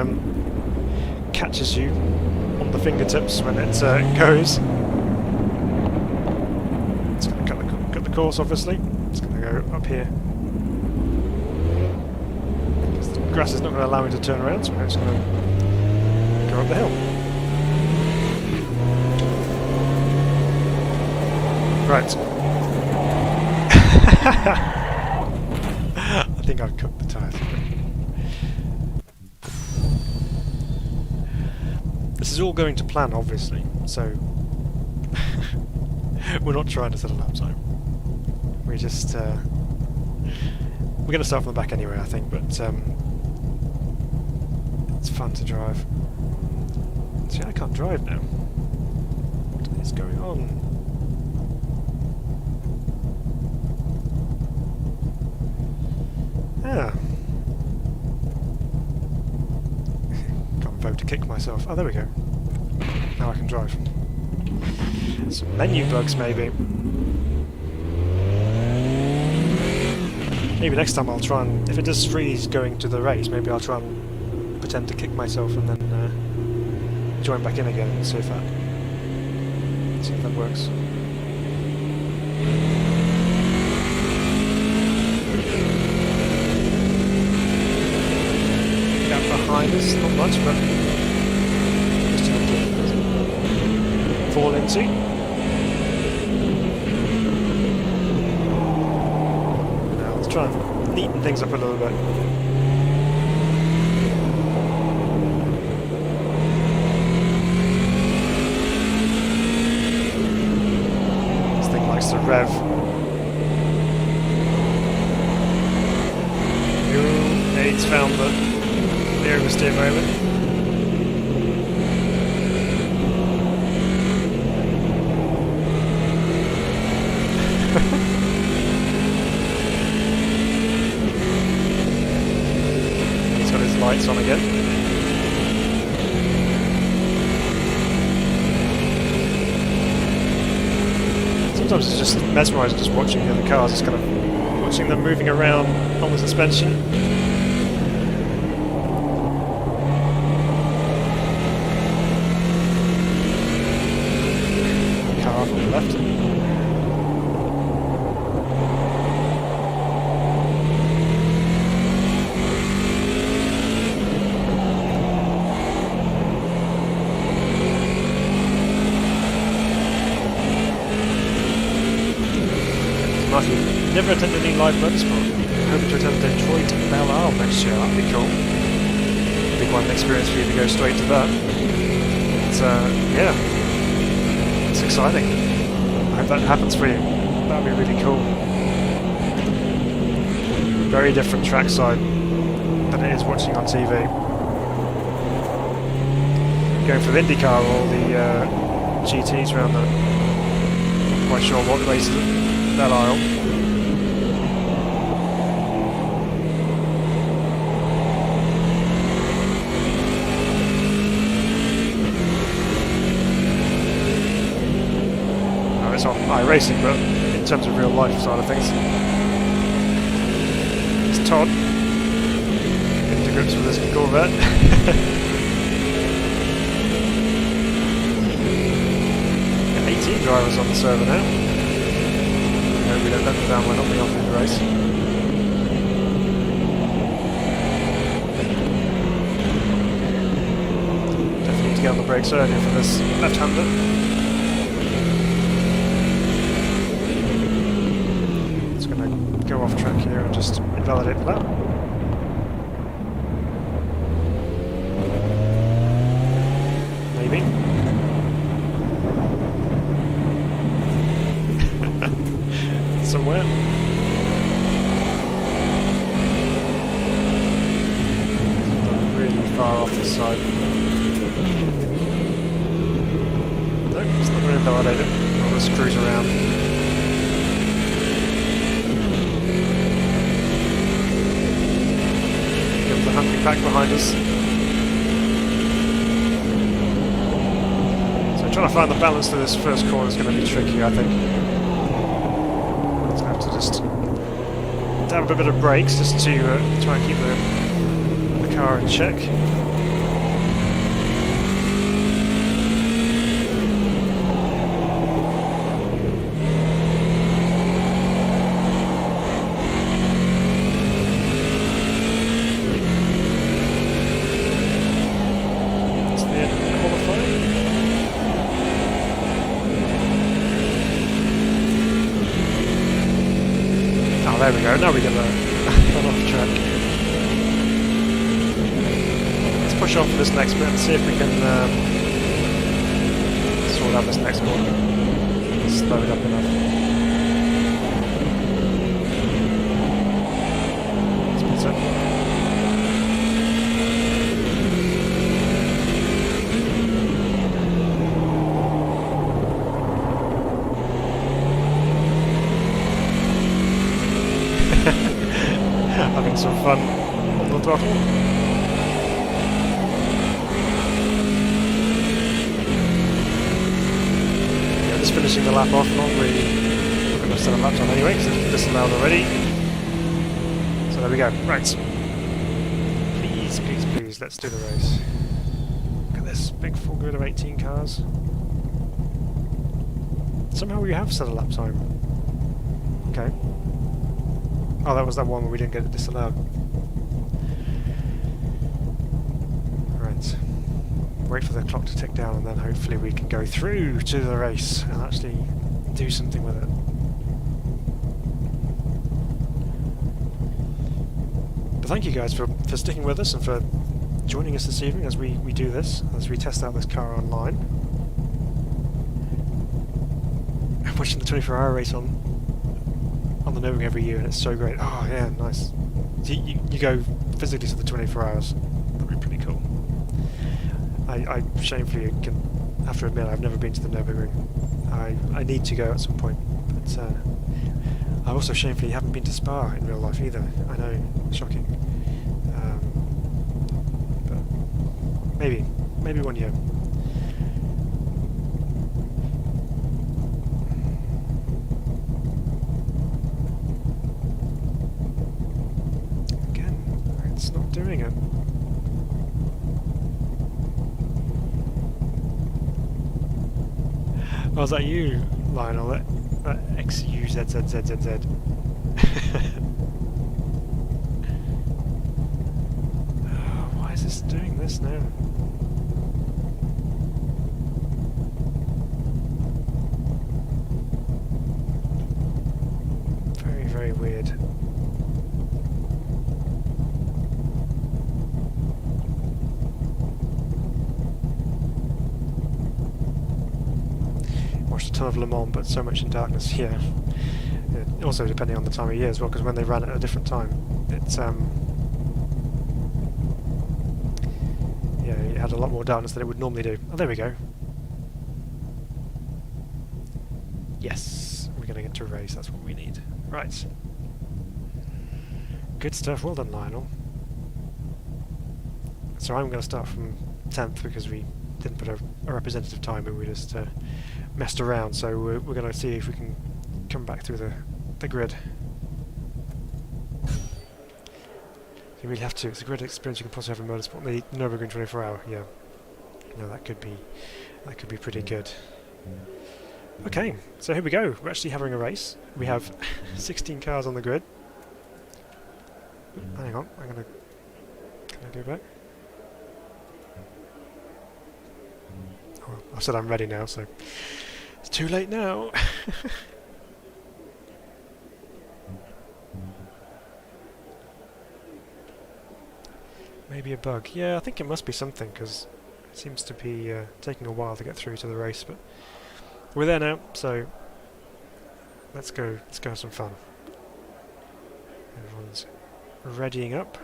catches you on the fingertips when it goes. It's going to cut the course, obviously. It's going to go up here. The grass is not going to allow me to turn around, so I'm just going to go up the hill. Right. I think I've cooked the tyres. This is all going to plan, obviously, so we're not trying to set a lap time. We're just we're going to start from the back anyway, I think, but it's fun to drive. See, I can't drive now. What is going on? Yeah. To kick myself. Oh, there we go. Now I can drive. Some menu bugs, maybe. Maybe next time I'll try and, if it does freeze going to the race, maybe I'll try and pretend to kick myself and then join back in again and see if that works. Behind us, not much, but just enough to fall into. Now let's try and neaten things up a little bit. This thing likes to rev. Aids found the oversteer moment. He's got his lights on again. sometimes it's just mesmerising just watching the other cars, just kind of watching them moving around on the suspension. Car from the left. Never attended any live motorsport. Hoping to attend Detroit Belle Isle next year. That'd be cool. Be quite an experience for you to go straight to that. But yeah, it's exciting. I hope that happens for you. That'd be really cool. Very different trackside than it is watching on TV. Going for the IndyCar or the GTs around there. Not quite sure what race is at Belle Isle. It's on iRacing, but in terms of real life side of things, it's Todd getting to grips with this Corvette. 18 drivers on the server now. I hope we don't let them down when not being off in the race. Definitely need to get on the brakes earlier for this left-hander. Go off track here and just invalidate the lap. Maybe. Somewhere. Really far off this side. No, it's not going to invalidate it. I'll just cruise around. The hunting pack behind us. So trying to find the balance to this first corner is going to be tricky, I think. So I have to just dab a bit of brakes just to try and keep the car in check. There we go, now we get that off track. Let's push on for this next bit and see if we can sort out this next one. Slow it up enough. Speeds up. Having some fun on the throttle. Yeah, just finishing the lap off, not really going to set a lap time anyway because it's disallowed already. So there we go. Right. Please, please, please, let's do the race. Look at this big full grid of 18 cars. Somehow we have set a lap time. Okay. Oh, that was that one where we didn't get it disallowed. Right. Wait for the clock to tick down and then hopefully we can go through to the race and actually do something with it. But thank you guys for sticking with us and for joining us this evening as we do this, as we test out this car online. I'm watching the 24-hour race on the Nurburgring every year, and it's so great. Oh yeah, nice. You go physically to the 24 hours. That'd be pretty cool. I shamefully have to admit I've never been to the Nurburgring. I need to go at some point, but I also shamefully haven't been to Spa in real life either. I know, shocking. But maybe one year. Oh, is that you, Lionel? That XUZZZZZ. Why is this doing this now? Very, very weird. Watched a ton of Le Mans, but so much in darkness here. Also depending on the time of year as well, because when they ran it at a different time, it's yeah, it had a lot more darkness than it would normally do. Oh, there we go. Yes, we're going to get to race. That's what we need. Right. Good stuff. Well done, Lionel. So I'm going to start from 10th because we didn't put a representative time in. We just messed around. So we're going to see if we can come back through the grid. You really have to. It's a great experience you can possibly have in motorsport. The Nurburgring 24-hour, yeah. No, that could be pretty good. Okay, so here we go. We're actually having a race. We have 16 cars on the grid. Hang on, can I go back? Oh, I said I'm ready now, so it's too late now. Maybe a bug. Yeah, I think it must be something, because it seems to be taking a while to get through to the race, but we're there now, so let's go have some fun. Everyone's readying up.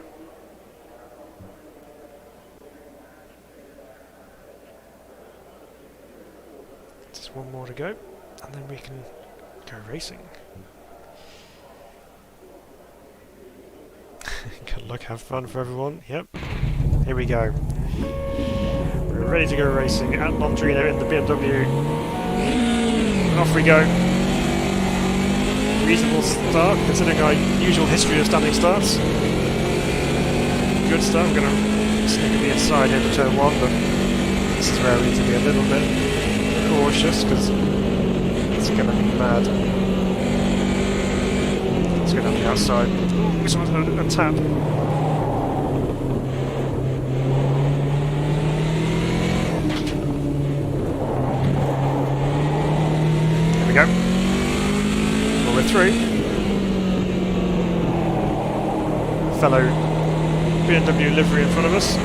Just one more to go, and then we can go racing. Good luck, have fun for everyone. Yep. Here we go. We're ready to go racing at Londrina in the BMW. And off we go. Reasonable start, considering our usual history of standing starts. Good start. I'm going to sneak at the inside here for turn 1, but this is where we need to be a little bit cautious, because it's going to be mad. Let's go down the outside. Ooh, this one's a tap. There we go. Well, we're through. Fellow BMW livery in front of us.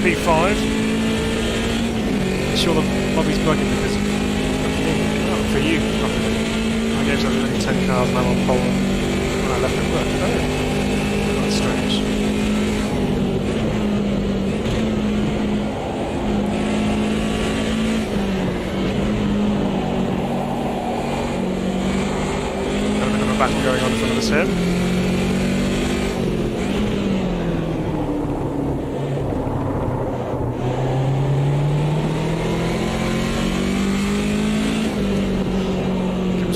P5. Sure the lobby's bugging because of me. For you, I gave them only 10 cars and I'm on pole when I left at work. Oh, that's strange. Got a bit of a battle going on in front of us here.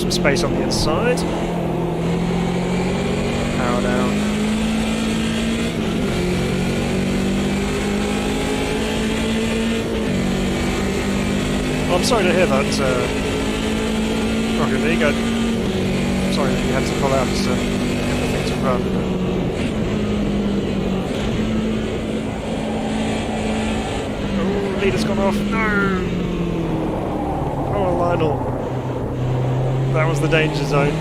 Space on the inside. Power down. Oh, I'm sorry to hear that. Roger, there you go. Sorry that you had to pull out to get the thing to run. Oh, leader's gone off. No! Oh, Lionel. That was the danger zone.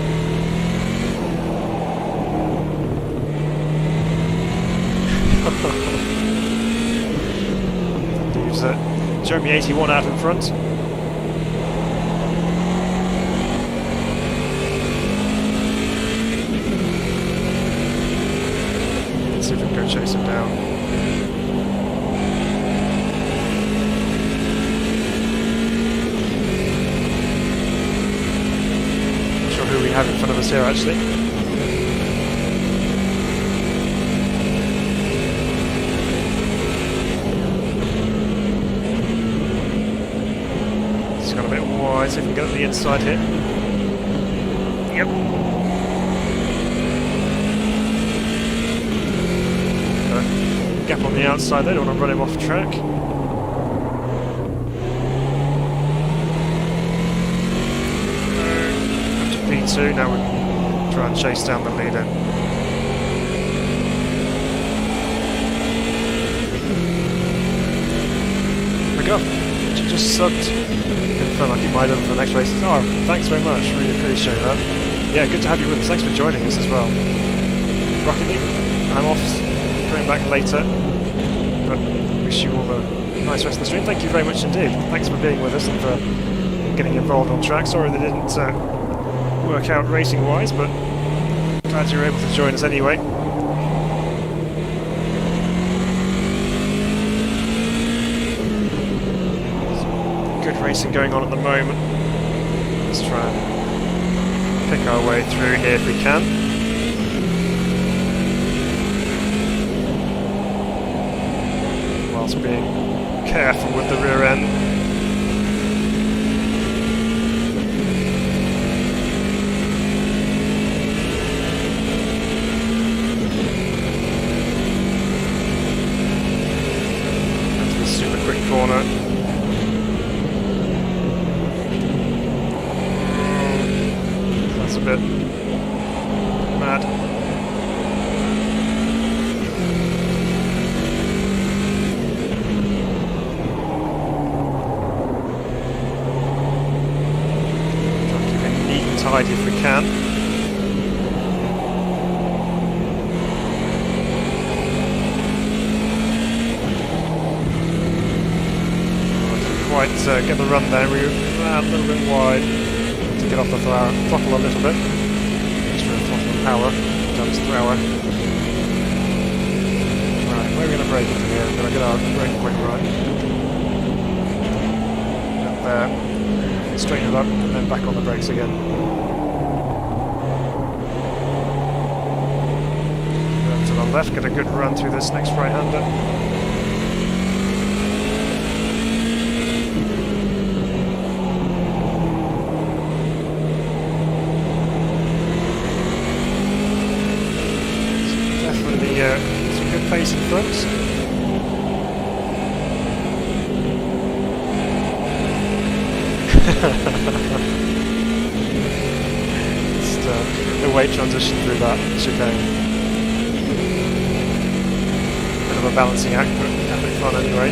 Leaves Jeremy 81 out in front. Let's see if we can go chase him down. Who we have in front of us here actually. It's got a bit wide, so if we can get to the inside here. Yep. gap on the outside there, don't want to run him off track. Up to P2, now we can try and chase down the leader. There we go. Just subbed. Felt like you might have for the next race. Oh, thanks very much, really appreciate that. Yeah, good to have you with us. Thanks for joining us as well. Rocket League, I'm off, coming back later, but wish you all a nice rest of the stream. Thank you very much indeed. Thanks for being with us and for getting involved on track. Sorry that it didn't work out racing-wise, but glad you were able to join us anyway. Good racing going on at the moment. Let's try and pick our way through here if we can. Whilst being careful with the rear end. Into the super quick corner. That's a bit mad. Tidy if we can. Didn't quite get the run there. We ran a little bit wide to get off the throttle a little bit. Just for the throttle power. Jumps thrower. Right, where are we going to brake into here? We're going to get our brake point right. Up there. Straighten it up and then back on the brakes again. To the left, get a good run through this next right-hander. Definitely some good pace in front. Just the weight transition through that chicane. Bit of a balancing act, but epic fun anyway.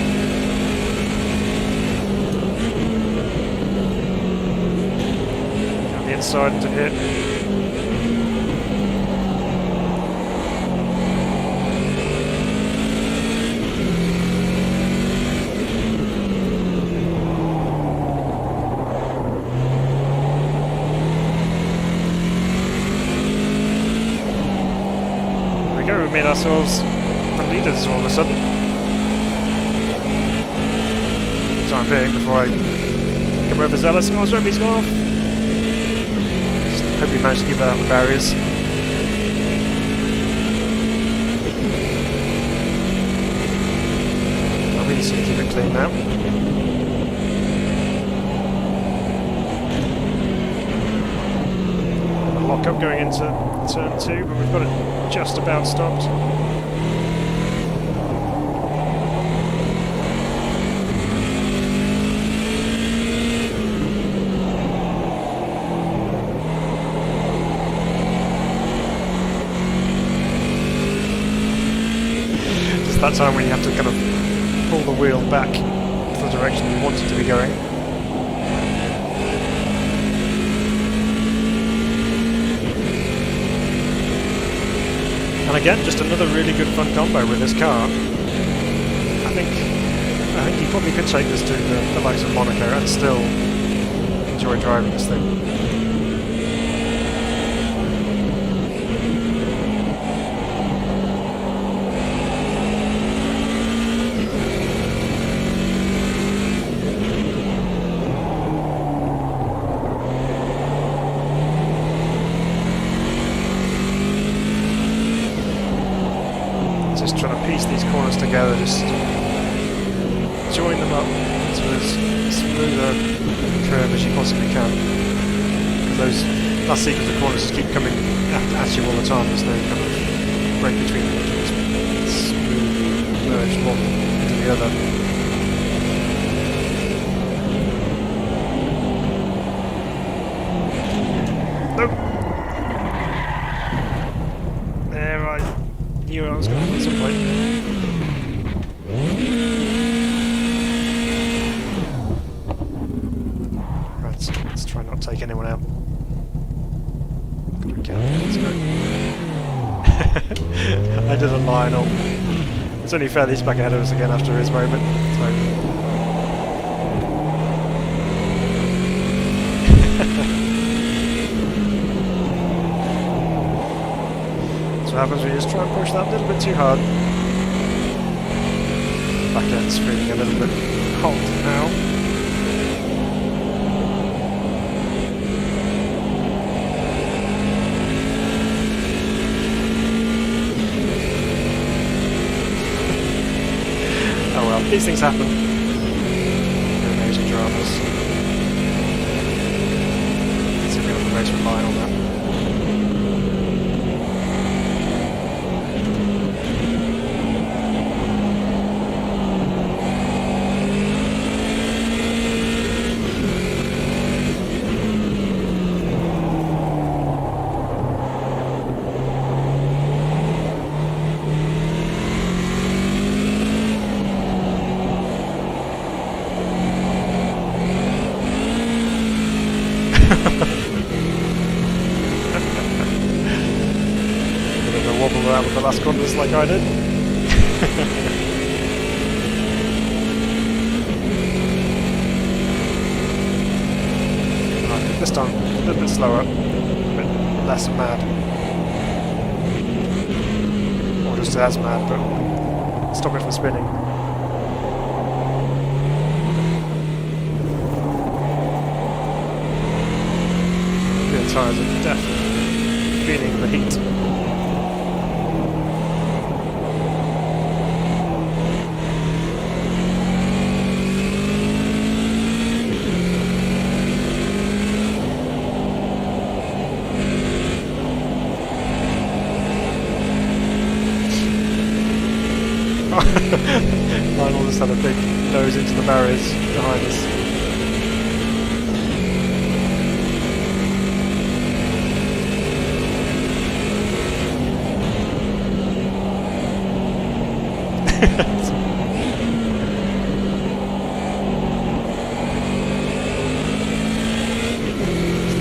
Down the inside to hit. We made ourselves the leaders all of a sudden. Time being before I come over zealous. Oh, sorry, he's gone off. Just hope we managed to keep that out of the barriers. I really need to keep it clean now. Lock up going into turn 2, but we've got it just about stopped. Just that time when you have to kind of pull the wheel back to the direction you want it to be going. And again, just another really good fun combo with this car. I think you probably could take this to the likes of Monaco and still enjoy driving this thing. Just trying to piece these corners together, just join them up to as smooth a curve as you possibly can. Because those last sequence of corners just keep coming at you all the time, there's no kind of break between them, just smooth merged one into the other. Nope. There, I knew I was going to happen at some point. Right, so let's try not to take anyone out. Let's go. I did a Lionel. It's only fair that he's back ahead of us again after his moment. So what happens when you just try and push that a little bit too hard. Back end's feeling a little bit hot now. These things happen. They're amazing dramas. Let's see if we have the race relying on that. Wobble around with the last corners like I did. Right, this time a little bit slower, a bit less mad. Or just as mad, but stop it from spinning. The tyres are definitely feeling the heat. Lionel just had a big nose into the barriers behind us.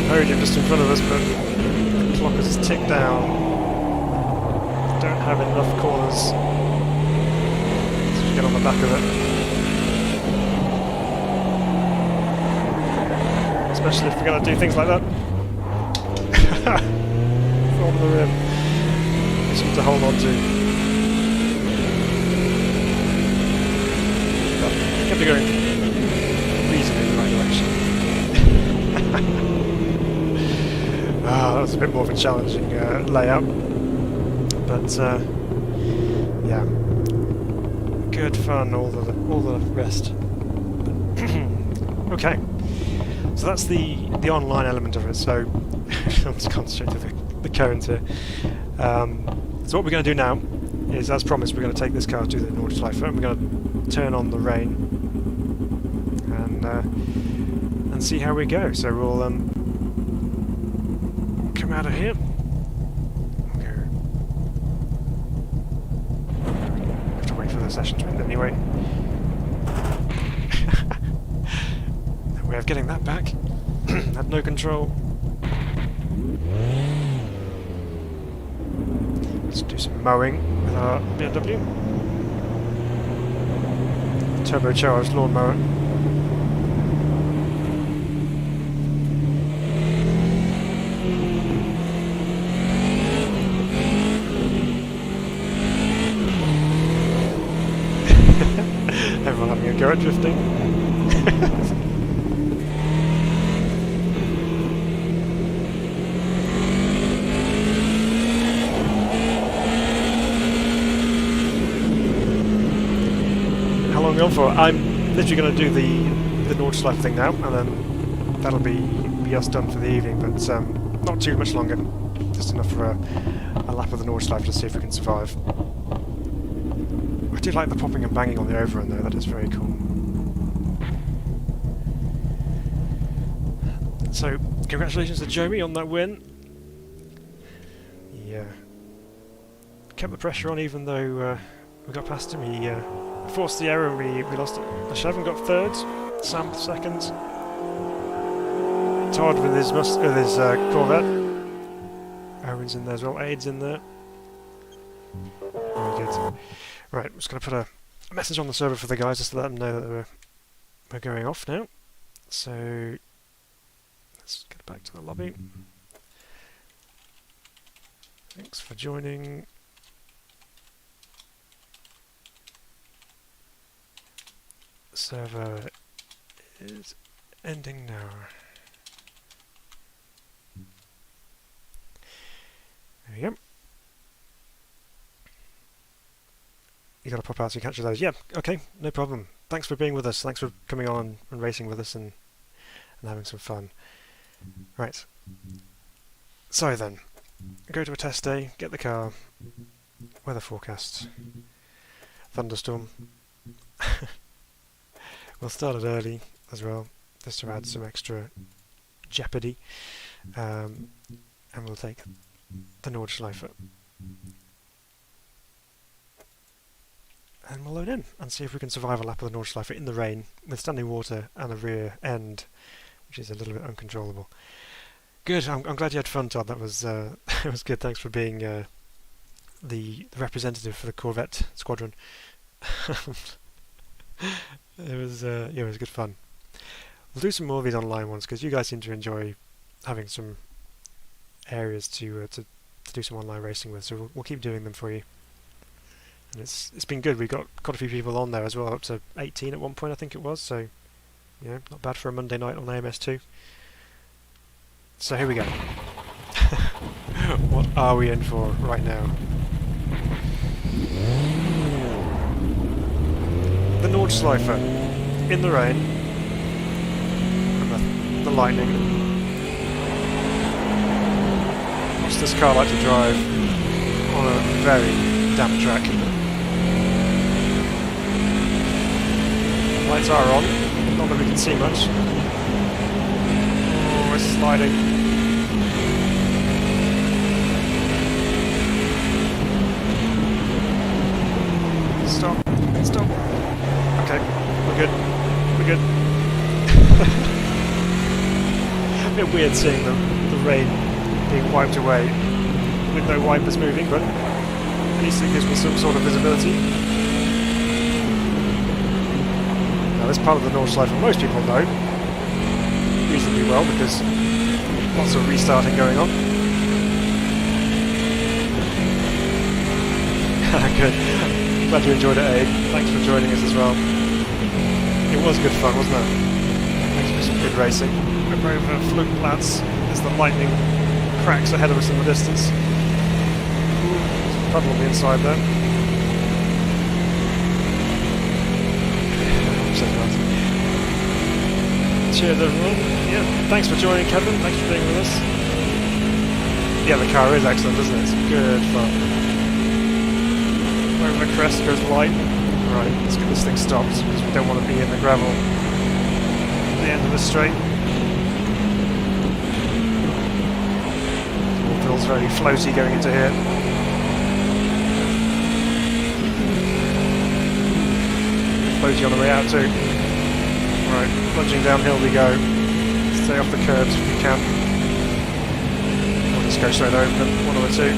Podium just in front of us, but the clock has ticked down. Don't have enough corners. Get on the back of it. Especially if we're going to do things like that. From the rim. Something to hold on to. But we can be going reasonably in the right direction. That was a bit more of a challenging layout. But yeah. Good fun, all the rest. Okay, so that's the online element of it. So let's concentrate to the current here. So what we're going to do now is, as promised, we're going to take this car to the Nordschleife and we're going to turn on the rain and see how we go. So we'll come out of here. Session to end anyway. No way of getting that back. Had no control. Let's do some mowing with our BMW. Turbocharged lawnmower. Everyone having a go at drifting. How long are we on for? I'm literally going to do the Nordschleife thing now, and then that'll be us done for the evening, but not too much longer. Just enough for a lap of the Nordschleife to see if we can survive. I do like the popping and banging on the overrun though, that is very cool. So, congratulations to Joey on that win. Yeah. Kept the pressure on even though we got past him. He forced the error and we lost it. Ashevin got third, Sam with second. Todd with his Corvette. Owen's in there as well, Aid's in there. Very good. Right, I'm just going to put a message on the server for the guys just to let them know that we're going off now. So, let's get back to the lobby. Thanks for joining. Server is ending now. There you go. You gotta pop out so you capture those. Yeah, okay, no problem. Thanks for being with us. Thanks for coming on and racing with us and having some fun. Right. So then, go to a test day, get the car, weather forecast, thunderstorm. We'll start it early as well, just to add some extra jeopardy. And we'll take the Nordschleife. And we'll load in and see if we can survive a lap of the Nordschleife in the rain with standing water and a rear end, which is a little bit uncontrollable. Good, I'm glad you had fun, Todd. That was it was good. Thanks for being the representative for the Corvette squadron. It was good fun. We'll do some more of these online ones because you guys seem to enjoy having some areas to do some online racing with. So we'll keep doing them for you. And it's been good. We got quite a few people on there as well, up to 18 at one point I think it was. So not bad for a Monday night on AMS2. So here we go. What are we in for right now? The Nordschleife in the rain and the lightning. What's this car like to drive on a very damp track? Lights are on, not that we can see much. Oh, we're sliding. Stop. Okay, we're good. A bit weird seeing the rain being wiped away with no wipers moving, but at least it gives me some sort of visibility. Now this part of the Nordschleife most people know reasonably well because lots of restarting going on. Good. Glad you enjoyed it, Abe. Thanks for joining us as well. It was good fun, wasn't it? Thanks for some good racing. We're over Flugplatz as the lightning cracks ahead of us in the distance. There's a puddle on the inside there. Cheers everyone. Yeah, thanks for joining, Kevin. Thanks for being with us. Yeah, the car is excellent, isn't it? It's good fun. Over the crest goes light. Right, let's get this thing stopped because we don't want to be in the gravel at the end of the straight. It all feels very floaty going into here. Floaty on the way out too. Right, plunging downhill we go. Stay off the curbs if you can. Or just go straight over them, one or two.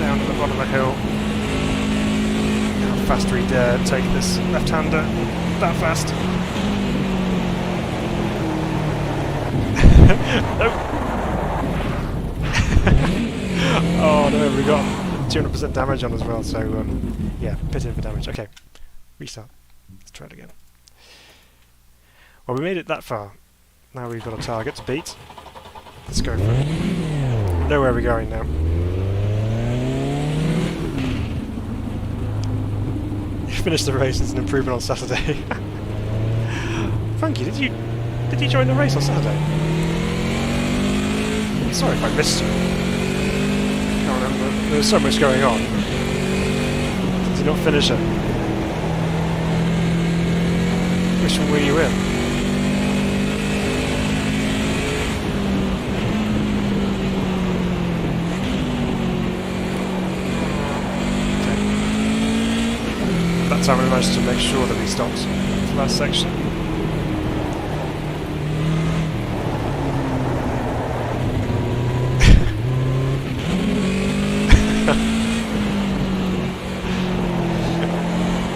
Down to the bottom of the hill. How fast we dare take this left-hander that fast. Nope. Oh no, we got 200% damage on as well, so yeah, pit in for damage. Okay, restart. Let's try it again. Well, we made it that far. Now we've got a target to beat. Let's go for it. Know where we're going now. Finished the race. It's an improvement on Saturday. Frankie, did you join the race on Saturday? Sorry if I missed you. I can't remember. There was so much going on. you not finish it? Which one were you in? That time we managed to make sure that we stopped for that section.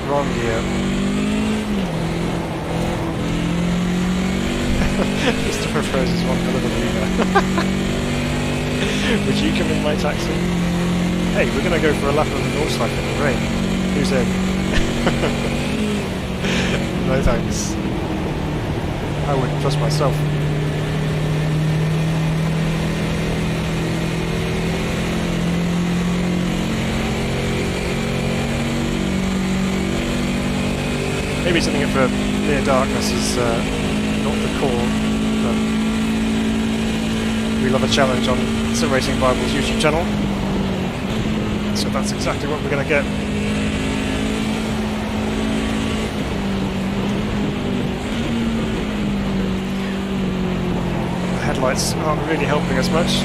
Wrong gear. Christopher Froze's one hell of a leader. Would you come in my taxi? Hey, we're going to go for a lap on the Nordschleife in the rain. Who's in? No thanks. I wouldn't trust myself. Maybe something for near darkness is not the core, but we love a challenge on SimRacing Bible's YouTube channel, so that's exactly what we're going to get. The headlights aren't really helping us much.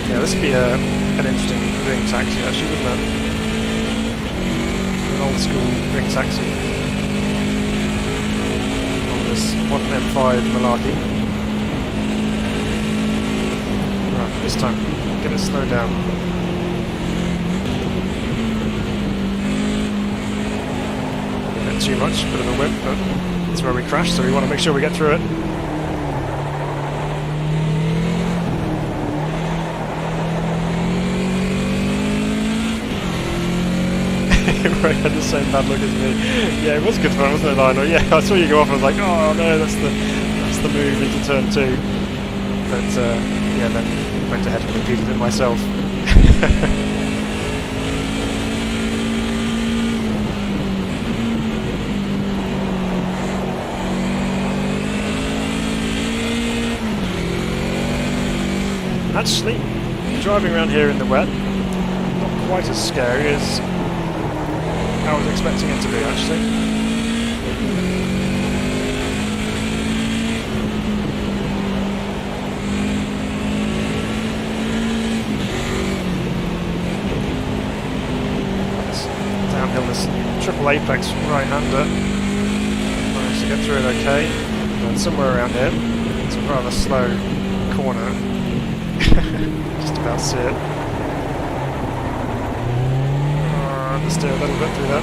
Yeah, this would be an interesting ring taxi actually, wouldn't it? An old school ring taxi on this modern M5 malarkey. Right, this time, get it slowed down. A bit too much, bit of a whip, but that's where we crashed, so we want to make sure we get through it. Ray had the same bad look as me. Yeah, it was good fun, wasn't it, Lionel? Yeah, I saw you go off and I was like, oh no, that's the move into turn 2. But yeah, then went ahead and repeated it myself. Actually, driving around here in the wet, not quite as scary as I was expecting it to be, actually. Downhill this triple apex right-hander. Managed to get through it okay. And somewhere around here, it's a rather slow corner. Just about see it. Steer a little bit through that.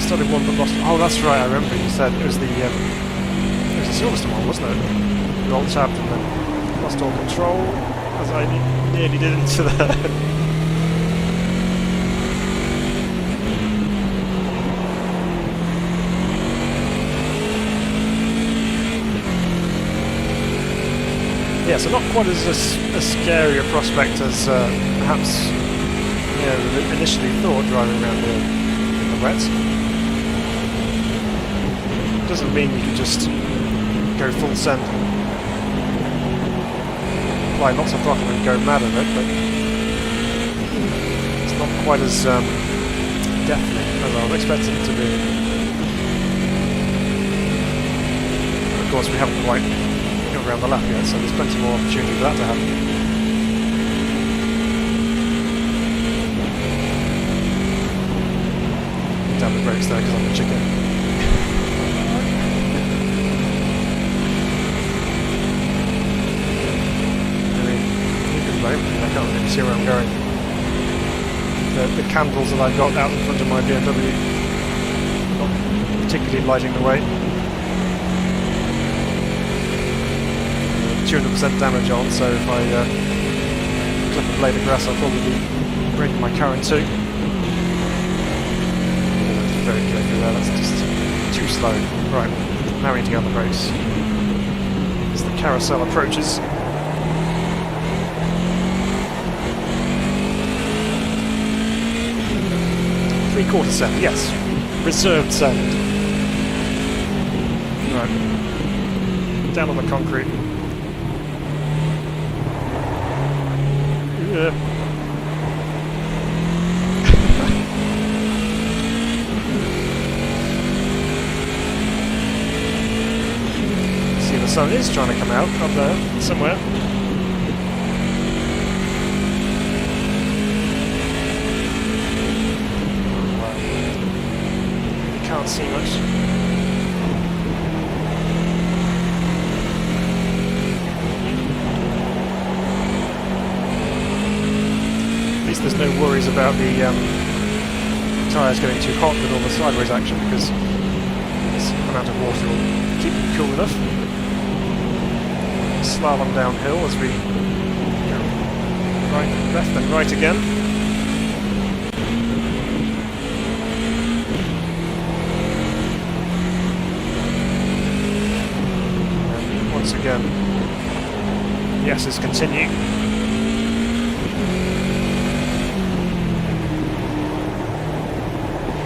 Started one but lost. Oh, that's right. I remember you said it was the Silverstone one, wasn't it? The old tapped and then lost all control as I nearly did into the. Yeah, so not quite as scary a prospect as perhaps initially thought driving around in the wet. Doesn't mean you can just go full send and apply lots of throttle and go mad at it, but it's not quite as definite as I was expecting it to be. Of course, we haven't quite around the lap yet, so there's plenty more opportunity for that to happen. Down the brakes there because I'm a chicken. I mean, you can blame me, I can't really see where I'm going. The candles that I've got out in front of my BMW not particularly lighting the way. 200% damage on, so if I clip a blade of grass I'll probably be breaking my current too. Very careful there, that's just too slow. Right, now we need to go on the brakes. As the carousel approaches. Three-quarter send, yes. Reserved send. Right. Down on the concrete. See, the sun is trying to come out up there somewhere. Can't see much. At least there's no worries about the tyres getting too hot with all the sideways action, because this amount of water will keep them cool enough. Slalom downhill as we go right, left and right again. Once again, the S's continue.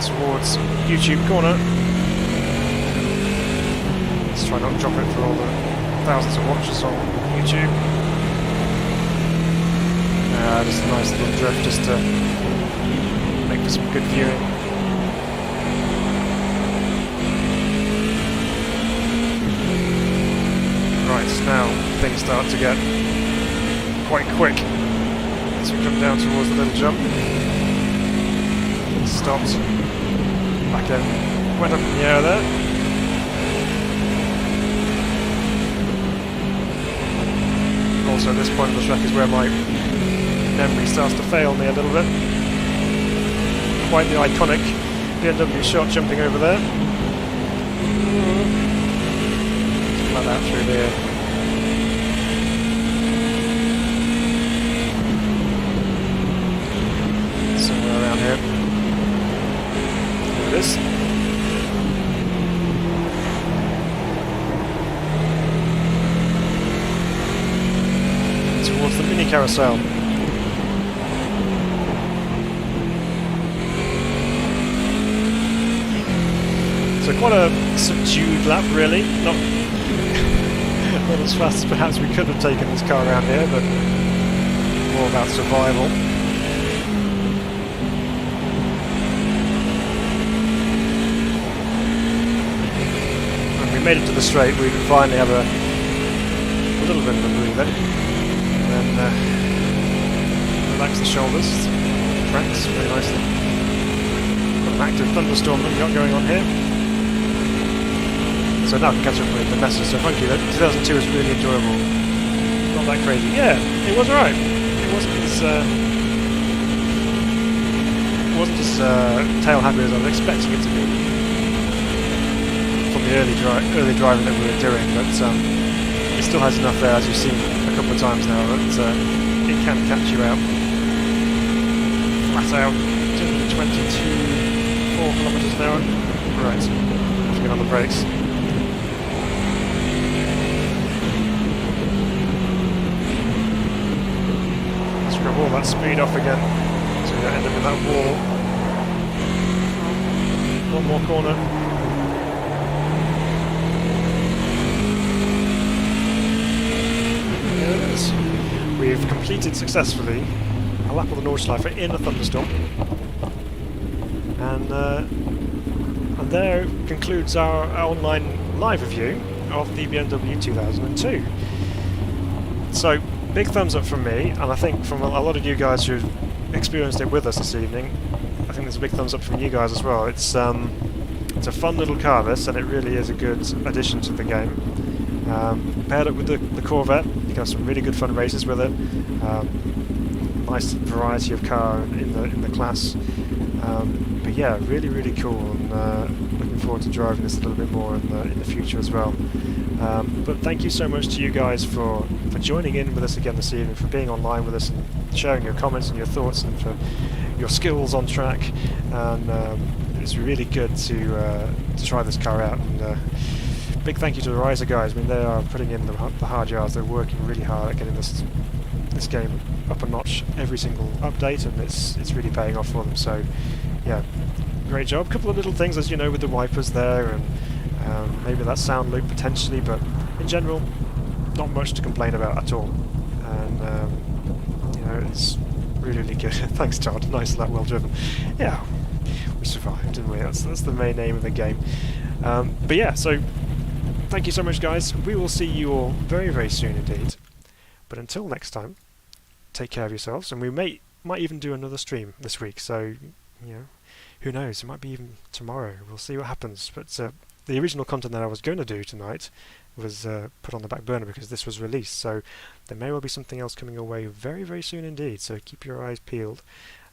Towards YouTube corner. Let's try not to drop it for all the thousands of watchers on YouTube. Just a nice little drift just to make for some good viewing. Right, now things start to get quite quick as we come down towards the little jump. Stopped. Back in. Went up in the air there. Also at this point of the track is where my memory starts to fail me a little bit. Quite the iconic BMW shot jumping over there. Flat out through there. Somewhere around here. There it is. Towards the mini carousel. So quite a subdued lap really, not as fast as perhaps we could have taken this car around here, but more about survival. When we made it to the straight, we could finally have a little bit of a breather. And then relax the shoulders, tracks very nicely. Got an active thunderstorm that we got going on here. So now I can catch up with the message. So thank you. 2002 was really enjoyable. Not that crazy. Yeah, it was alright. It wasn't as tail happy as I was expecting it to be from the early driving that we were doing, but it still has enough there, as you've seen a couple of times now, that it can catch you out. Flat out, 222.4 kilometers an hour. Right, have to get on the brakes. Let's grab all that speed off again, so we don't end up in that wall. One more corner. We've completed successfully a lap of the Nordschleife in a thunderstorm, and there concludes our online live review of the BMW 2002. So, big thumbs up from me, and I think from a lot of you guys who've experienced it with us this evening. I think there's a big thumbs up from you guys as well. It's a fun little car, this, and it really is a good addition to the game. Paired up with the Corvette, you can have some really good fun races with it. Nice variety of car in the class. But yeah, really, really cool, and looking forward to driving this a little bit more in the future as well. But thank you so much to you guys for joining in with us again this evening, for being online with us and sharing your comments and your thoughts and for your skills on track. And it's really good to try this car out. And big thank you to the Reiza guys. I mean, they are putting in the hard yards. They're working really hard at getting this game up a notch every single update, and it's really paying off for them. So yeah, great job. A couple of little things, as you know, with the wipers there, and maybe that sound loop potentially, but in general, not much to complain about at all. And It's really, really good. Thanks, Todd. Nice lap, well driven. Yeah, we survived, didn't we? That's the main aim of the game. But yeah, so thank you so much, guys. We will see you all very, very soon indeed. But until next time, take care of yourselves, and we might even do another stream this week. So, you know, who knows? It might be even tomorrow. We'll see what happens. But the original content that I was going to do tonight was put on the back burner because this was released. So there may well be something else coming your way very, very soon indeed. So keep your eyes peeled.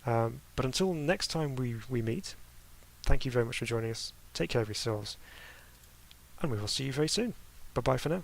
But until next time we meet, thank you very much for joining us. Take care of yourselves, and we will see you very soon. Bye-bye for now.